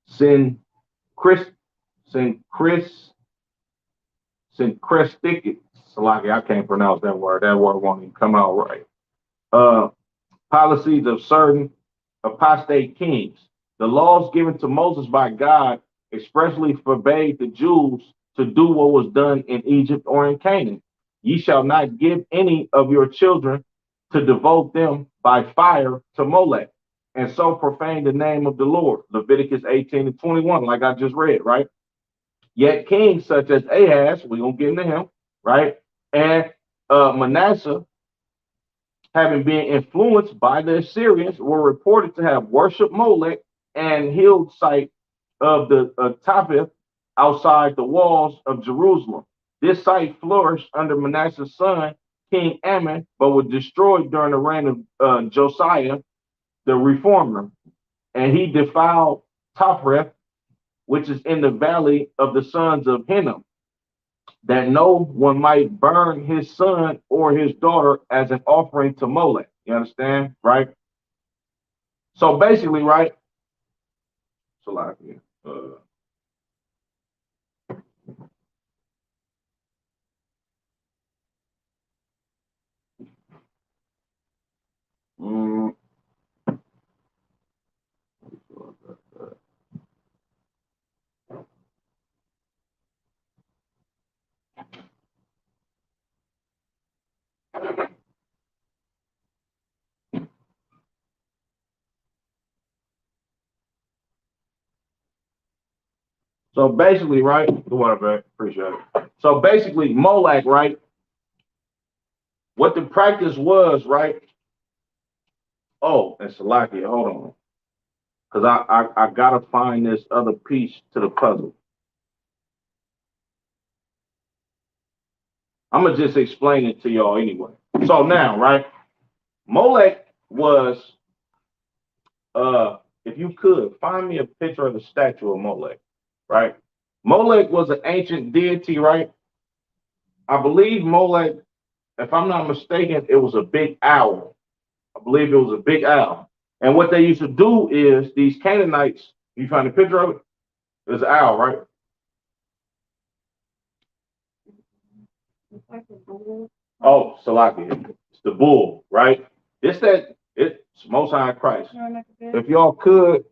Syncretic, Salakia, I can't pronounce that word. That word won't even come out right. Policies of certain apostate kings. The laws given to Moses by God expressly forbade the Jews to do what was done in Egypt or in Canaan. Ye shall not give any of your children to devote them by fire to Molech, and so profane the name of the Lord. Leviticus 18:21, like I just read, right? Yet kings such as Ahaz, we're going to get into him, right? And Manasseh, having been influenced by the Assyrians, were reported to have worshipped Molech and hilled site of the Tapith outside the walls of Jerusalem. This site flourished under Manasseh's son, King Ammon, but was destroyed during the reign of Josiah, the reformer. And he defiled Taphreth, which is in the valley of the sons of Hinnom, that no one might burn his son or his daughter as an offering to Molech. You understand? Right? So basically, right? So like, so basically, right? Whatever, appreciate it. So basically, Molech, right? What the practice was, right? Oh, and Salakia, hold on. because I gotta find this other piece to the puzzle. I'm gonna just explain it to y'all anyway. So now, right, Molech was if you could find me a picture of the statue of Molech, right? Molech was an ancient deity, right? I believe Molech, if I'm not mistaken, it was a big owl. I believe it was a big owl. And what they used to do is these Canaanites, you find a picture of it? There's an owl, right? Oh, Salaki. It's the bull, right? It's Most High Christ. If y'all could,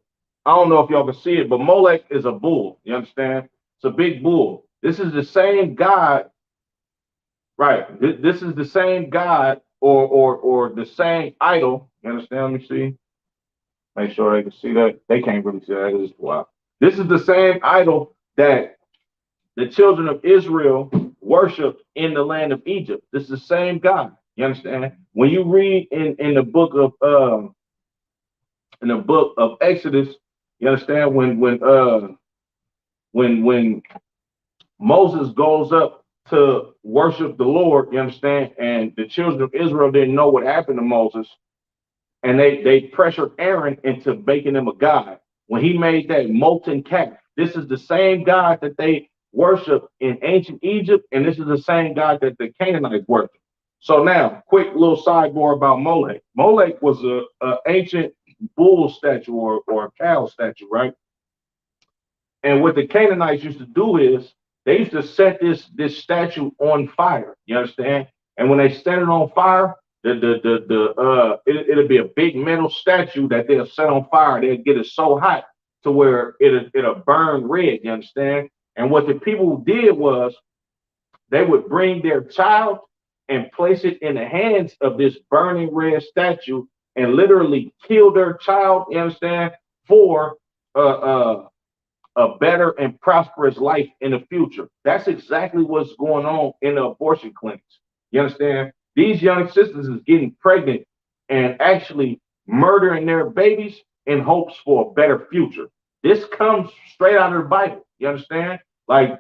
I don't know if y'all can see it, but Molech is a bull. You understand? It's a big bull. This is the same God, right? This is the same God or the same idol. You understand? Let me see. Make sure they can see that. They can't really see that. It's wow. This is the same idol that the children of Israel worshiped in the land of Egypt. This is the same God. You understand? When you read in the book of Exodus, you understand when Moses goes up to worship the Lord, you understand, and the children of Israel didn't know what happened to Moses, and they pressured Aaron into making him a god. When he made that molten calf, this is the same God that they worship in ancient Egypt, and this is the same God that the Canaanites worship. So now, quick little sidebar about Molech. Molech was a ancient bull statue or a cow statue, right? And what the Canaanites used to do is they used to set this statue on fire. You understand? And when they set it on fire, it'll be a big metal statue that they'll set on fire. They'll get it so hot to where it'll burn red. You understand? And what the people did was they would bring their child and place it in the hands of this burning red statue and literally kill their child. You understand? For a better and prosperous life in the future. That's exactly what's going on in the abortion clinics. You understand? These young sisters is getting pregnant and actually murdering their babies in hopes for a better future. This comes straight out of the Bible. You understand? Like,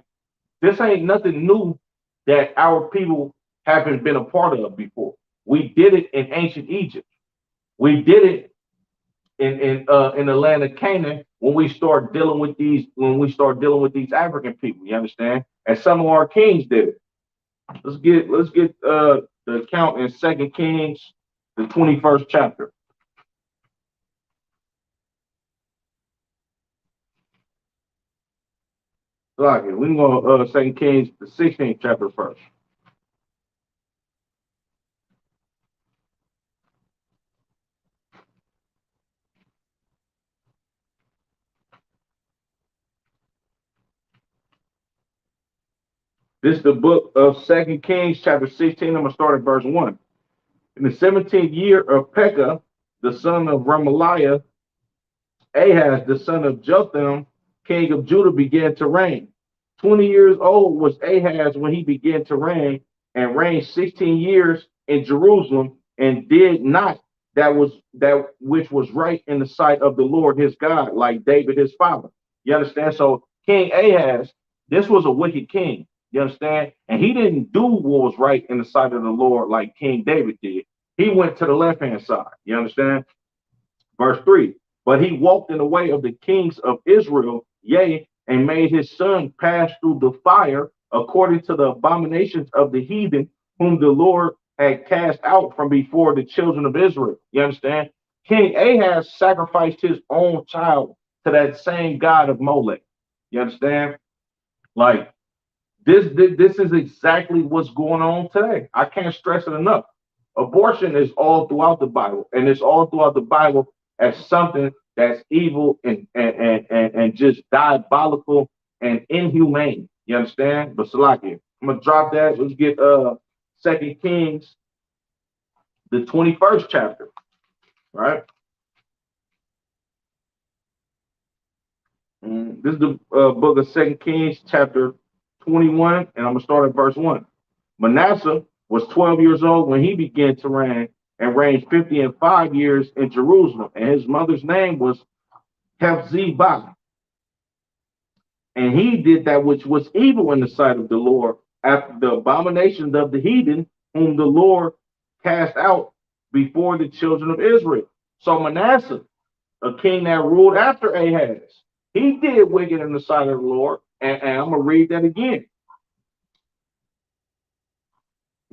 this ain't nothing new that our people haven't been a part of before. We did it in ancient Egypt. We did it in the land of Canaan when we start dealing with these African people. You understand? And some of our kings did it. Let's get the account in 2 Kings, the 21st chapter. Okay, we can go 2 Kings, the 16th chapter first. This is the book of 2 Kings, chapter 16. I'm going to start at verse 1. In the 17th year of Pekah, the son of Remaliah, Ahaz, the son of Jotham, king of Judah, began to reign. 20 years old was Ahaz when he began to reign, and reigned 16 years in Jerusalem, and did not that which was right in the sight of the Lord his God, like David his father. You understand? So King Ahaz, this was a wicked king. You understand? And he didn't do what was right in the sight of the Lord like King David did. He went to the left-hand side. You understand? Verse 3. But he walked in the way of the kings of Israel, yea, and made his son pass through the fire according to the abominations of the heathen, whom the Lord had cast out from before the children of Israel. You understand? King Ahaz sacrificed his own child to that same god of Molech. You understand? Like, this is exactly what's going on today. I can't stress it enough. Abortion is all throughout the Bible, and it's all throughout the Bible as something that's evil and just diabolical and inhumane. You understand? But Salaki, I'm gonna drop that. Let's get 2 Kings, the 21st chapter, right? This is the book of 2 Kings, chapter 21, and I'm gonna start at verse 1. Manasseh was 12 years old when he began to reign, and reigned 50 and 5 years in Jerusalem. And his mother's name was Hephzibah, and he did that which was evil in the sight of the Lord, after the abominations of the heathen, whom the Lord cast out before the children of Israel. So Manasseh, a king that ruled after Ahaz, he did wicked in the sight of the Lord. And I'm gonna read that again.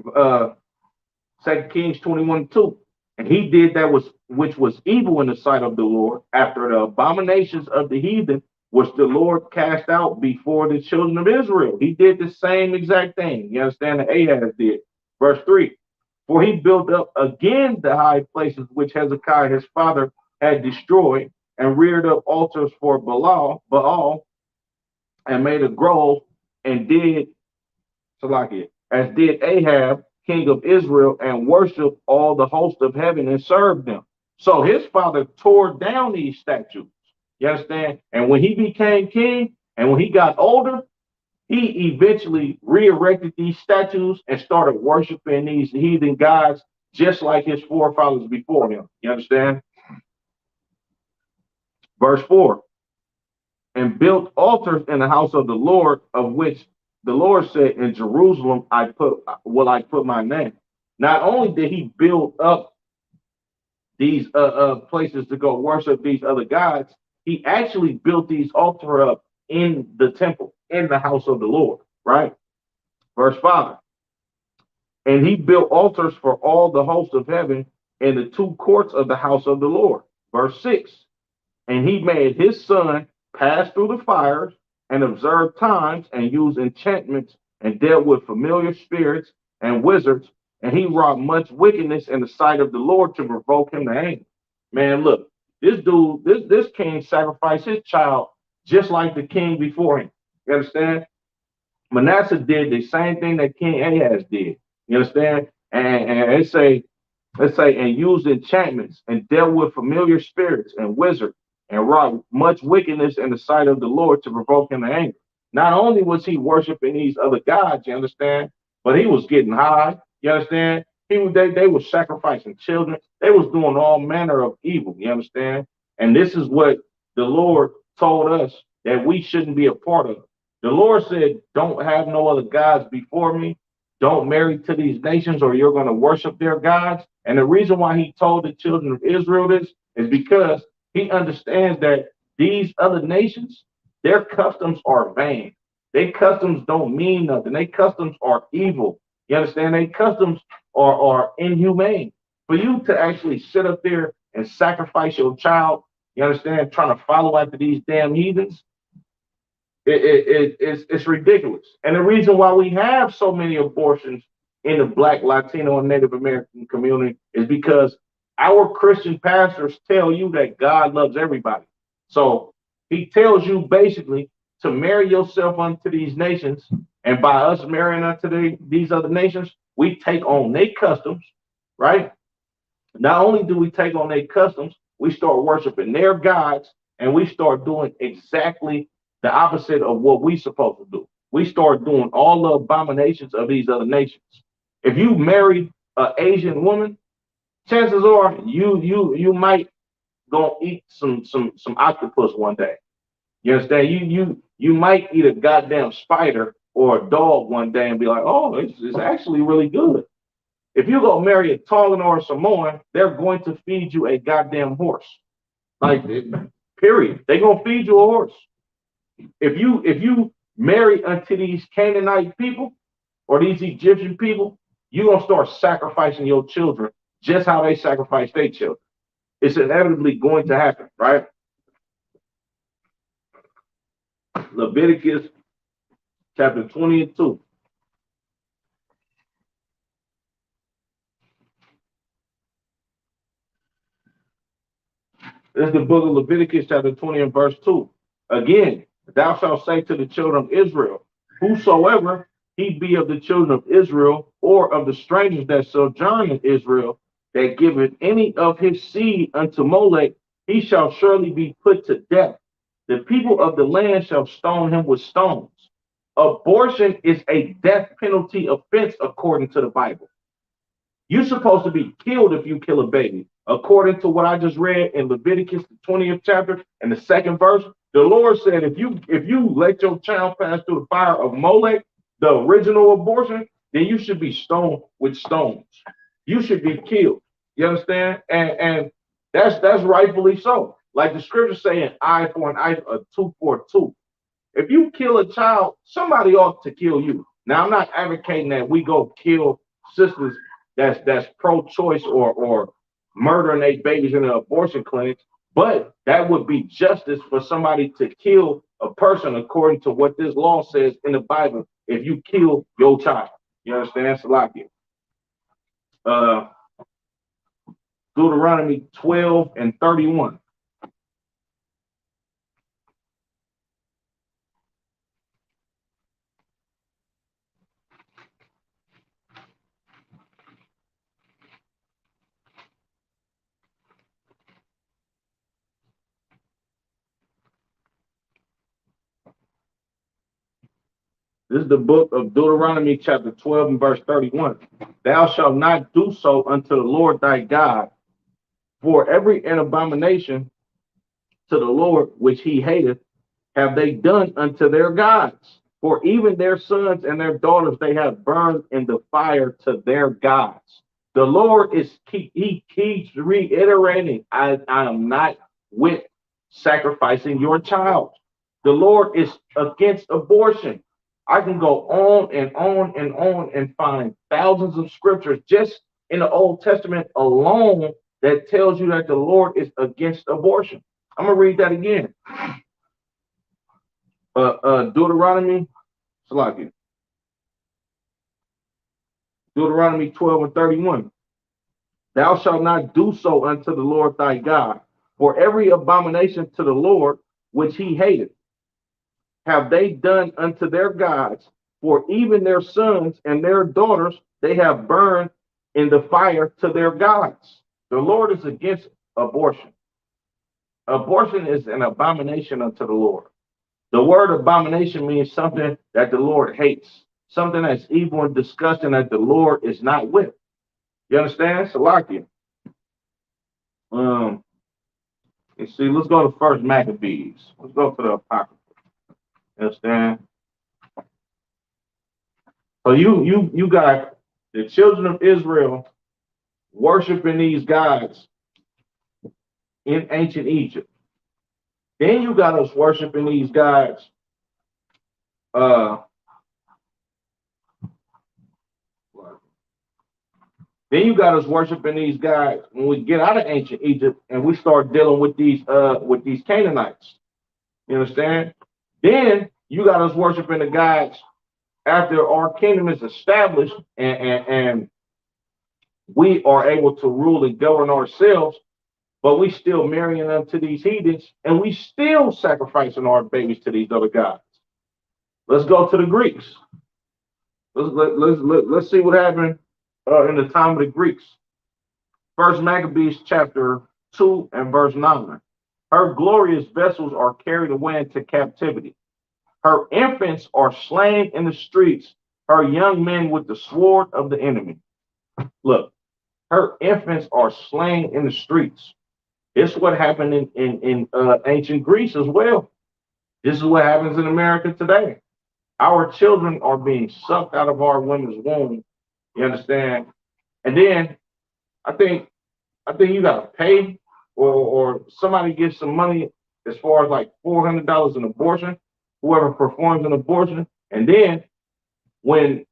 2 Kings 21:2. And he did that which was evil in the sight of the Lord, after the abominations of the heathen, which the Lord cast out before the children of Israel. He did the same exact thing. You understand that Ahaz did. Verse 3. For he built up again the high places which Hezekiah his father had destroyed, and reared up altars for Baal, and made a grove, and did Salakia, as did Ahab, king of Israel, and worshiped all the host of heaven and served them. So his father tore down these statues. You understand? And when he became king, and when he got older, he eventually re-erected these statues and started worshiping these heathen gods, just like his forefathers before him. You understand? Verse 4. And built altars in the house of the Lord, of which the Lord said, in Jerusalem will I put my name. Not only did he build up these places to go worship these other gods, he actually built these altars up in the temple, in the house of the Lord, right? Verse 5. And he built altars for all the hosts of heaven in the two courts of the house of the Lord. Verse 6. And he made his son pass through the fires, and observed times, and used enchantments, and dealt with familiar spirits and wizards, and he wrought much wickedness in the sight of the Lord to provoke him to anger. Man, look, this dude, this king sacrificed his child just like the king before him. You understand? Manasseh did the same thing that King Ahaz did. You understand? And let's say, and used enchantments, and dealt with familiar spirits and wizards, and wrought much wickedness in the sight of the Lord to provoke him to anger. Not only was he worshiping these other gods, you understand, but he was getting high. You understand? They were sacrificing children. They was doing all manner of evil. You understand? And this is what the Lord told us that we shouldn't be a part of. The Lord said, don't have no other gods before me. Don't marry to these nations, or you're going to worship their gods. And the reason why he told the children of Israel this is because he understands that these other nations, their customs are vain. Their customs don't mean nothing. Their customs are evil. You understand? Their customs are inhumane. For you to actually sit up there and sacrifice your child, you understand, trying to follow after these damn heathens, it's ridiculous. And the reason why we have so many abortions in the Black, Latino, and Native American community is because our Christian pastors tell you that God loves everybody. So he tells you basically to marry yourself unto these nations. And by us marrying unto these other nations, we take on their customs, right? Not only do we take on their customs, we start worshiping their gods, and we start doing exactly the opposite of what we supposed to do. We start doing all the abominations of these other nations. If you marry an Asian woman, chances are you might go eat some octopus one day. You understand? You might eat a goddamn spider or a dog one day and be like, oh, it's actually really good. If you go marry a Tongan or a Samoan, they're going to feed you a goddamn horse. Like, period. They're gonna feed you a horse. If you marry unto these Canaanite people or these Egyptian people, you're gonna start sacrificing your children just how they sacrifice their children. It's inevitably going to happen, right? Leviticus chapter 22. This is the book of Leviticus chapter 20 and verse 2. Again, thou shalt say to the children of Israel, whosoever he be of the children of Israel, or of the strangers that sojourn in Israel, that giveth any of his seed unto Molech, he shall surely be put to death. The people of the land shall stone him with stones. Abortion is a death penalty offense according to the Bible. You're supposed to be killed if you kill a baby. According to what I just read in Leviticus, the 20th chapter and the second verse, the Lord said, if you let your child pass through the fire of Molech, the original abortion, then you should be stoned with stones. You should be killed. You understand? And that's rightfully so. Like the scripture saying, eye for an eye, a tooth for a tooth. If you kill a child, somebody ought to kill you. Now, I'm not advocating that we go kill sisters that's pro-choice or murdering their babies in an abortion clinic, but that would be justice for somebody to kill a person according to what this law says in the Bible. If you kill your child, you understand, Salakia? Uh, Deuteronomy 12 and 31. This is the book of Deuteronomy, chapter 12, and verse 31. Thou shalt not do so unto the Lord thy God, for every an abomination to the Lord which he hateth have they done unto their gods. For even their sons and their daughters they have burned in the fire to their gods. The Lord he keeps reiterating, I am not with sacrificing your child. The Lord is against abortion. I can go on and on and on and find thousands of scriptures just in the Old Testament alone that tells you that the Lord is against abortion. I'm gonna read that again. Deuteronomy, Salakia. Deuteronomy 12 and 31. Thou shalt not do so unto the Lord thy God, for every abomination to the Lord which he hateth have they done unto their gods, for even their sons and their daughters they have burned in the fire to their gods. The Lord is against abortion. Abortion is an abomination unto the Lord. The word abomination means something that the Lord hates, something that's evil and disgusting that the Lord is not with. You understand? Salakia. You see, let's go to First Maccabees. Let's go to the Apocrypha. You understand? So you got the children of Israel worshiping these gods in ancient Egypt. Then you got us worshiping these gods then you got us worshiping these gods when we get out of ancient Egypt and we start dealing with these Canaanites. You understand? Then you got us worshiping the gods after our kingdom is established and we are able to rule and govern ourselves, but we still marrying unto these heathens and we still sacrificing our babies to these other gods. Let's go to the Greeks. Let's see what happened in the time of the Greeks. First Maccabees chapter 2 and verse 9. Her glorious vessels are carried away into captivity. Her infants are slain in the streets, her young men with the sword of the enemy. Look, her infants are slain in the streets. It's what happened in ancient Greece as well. This is what happens in America today. Our children are being sucked out of our women's womb. You understand? And then I think you gotta pay or somebody gets some money as far as like $400 an abortion, whoever performs an abortion. And then when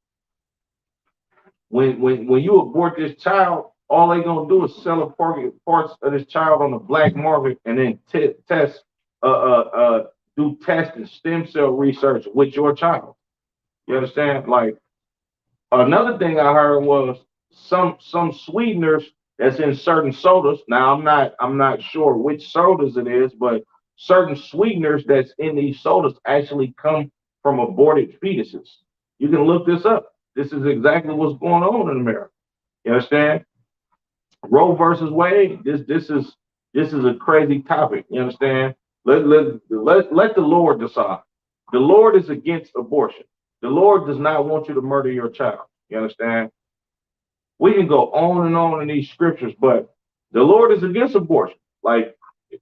you abort this child, all they gonna do is sell parts of this child on the black market and then do test and stem cell research with your child. You understand? Like another thing I heard was some sweeteners that's in certain sodas. Now I'm not sure which sodas it is, but certain sweeteners that's in these sodas actually come from aborted fetuses. You can look this up. This is exactly what's going on in America. You understand? Roe versus Wade. This is a crazy topic. You understand? Let the Lord decide. The Lord is against abortion. The Lord does not want you to murder your child. You understand? We can go on and on in these scriptures, but The Lord is against abortion. Like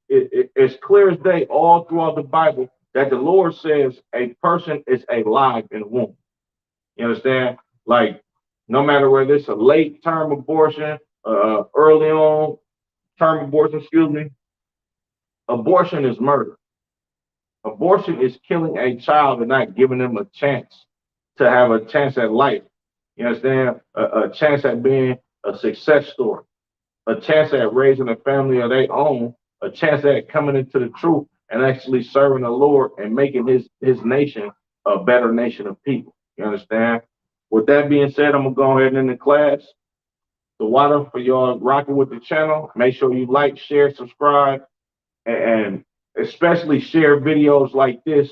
it's clear as day all throughout the Bible that the Lord says a person is alive in the womb. You understand? Like no matter whether it's a late term abortion, early on term abortion, excuse me, abortion is murder. Abortion is killing a child and not giving them a chance to have a chance at life. You understand? A chance at being a success story, a chance at raising a family of their own, a chance at coming into the truth and actually serving the Lord and making his nation a better nation of people. You understand? With that being said, I'm gonna go ahead and end the class. The water for y'all rocking with the channel. Make sure you like, share, subscribe, and especially share videos like this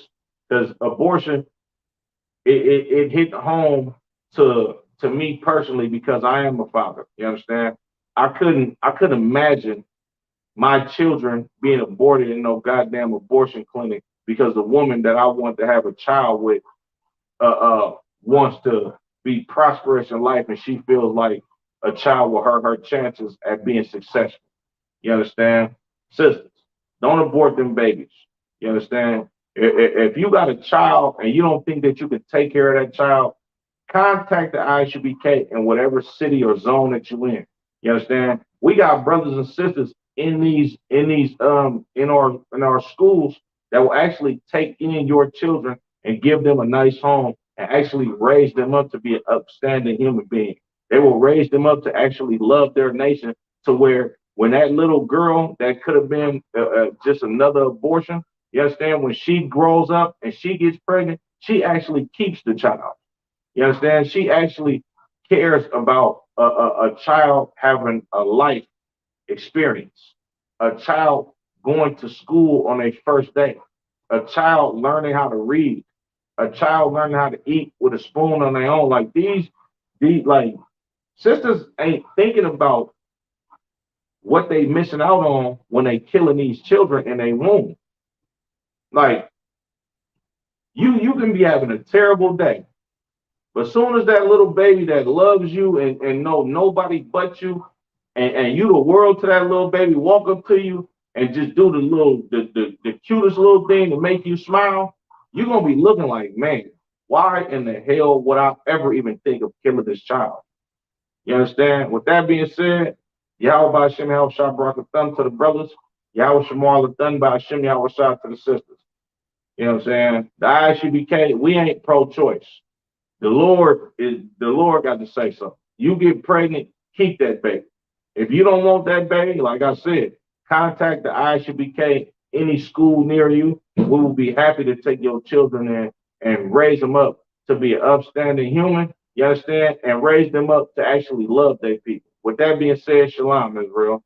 because abortion it hit home to me personally because I am a father. You understand? I couldn't imagine my children being aborted in no goddamn abortion clinic because the woman that I want to have a child with wants to be prosperous in life and she feels like a child will hurt her chances at being successful. You understand? Sisters, don't abort them babies. You understand? If you got a child and you don't think that you can take care of that child, contact the ISUBK in whatever city or zone that you're in. You understand? We got brothers and sisters in our schools that will actually take in your children and give them a nice home and actually raise them up to be an upstanding human being. They will raise them up to actually love their nation to where when that little girl that could have been just another abortion, you understand, when she grows up and she gets pregnant, she actually keeps the child. You understand? She actually cares about a child having a life experience, a child going to school on a first day, a child learning how to read, a child learning how to eat with a spoon on their own. Like these like sisters ain't thinking about what they missing out on when they killing these children in their womb. Like you can be having a terrible day, but as soon as that little baby that loves you and know nobody but you, and you the world to that little baby, walk up to you and just do the cutest little thing to make you smile, you're gonna be looking like, man, why in the hell would I ever even think of killing this child? You understand? With that being said, Yahweh by Hashem Yahweh Shah brought the thumb to the brothers, Yahweh Shemal the thumb by Hashem Yahweh Shah to the sisters. You know what I'm saying? The ISUBK, we ain't pro-choice. The Lord got to say so. You get pregnant, keep that baby. If you don't want that baby, like I said, contact the ISUBK, any school near you. We will be happy to take your children in and raise them up to be an upstanding human. You understand? And raise them up to actually love their people. With that being said, shalom, Israel.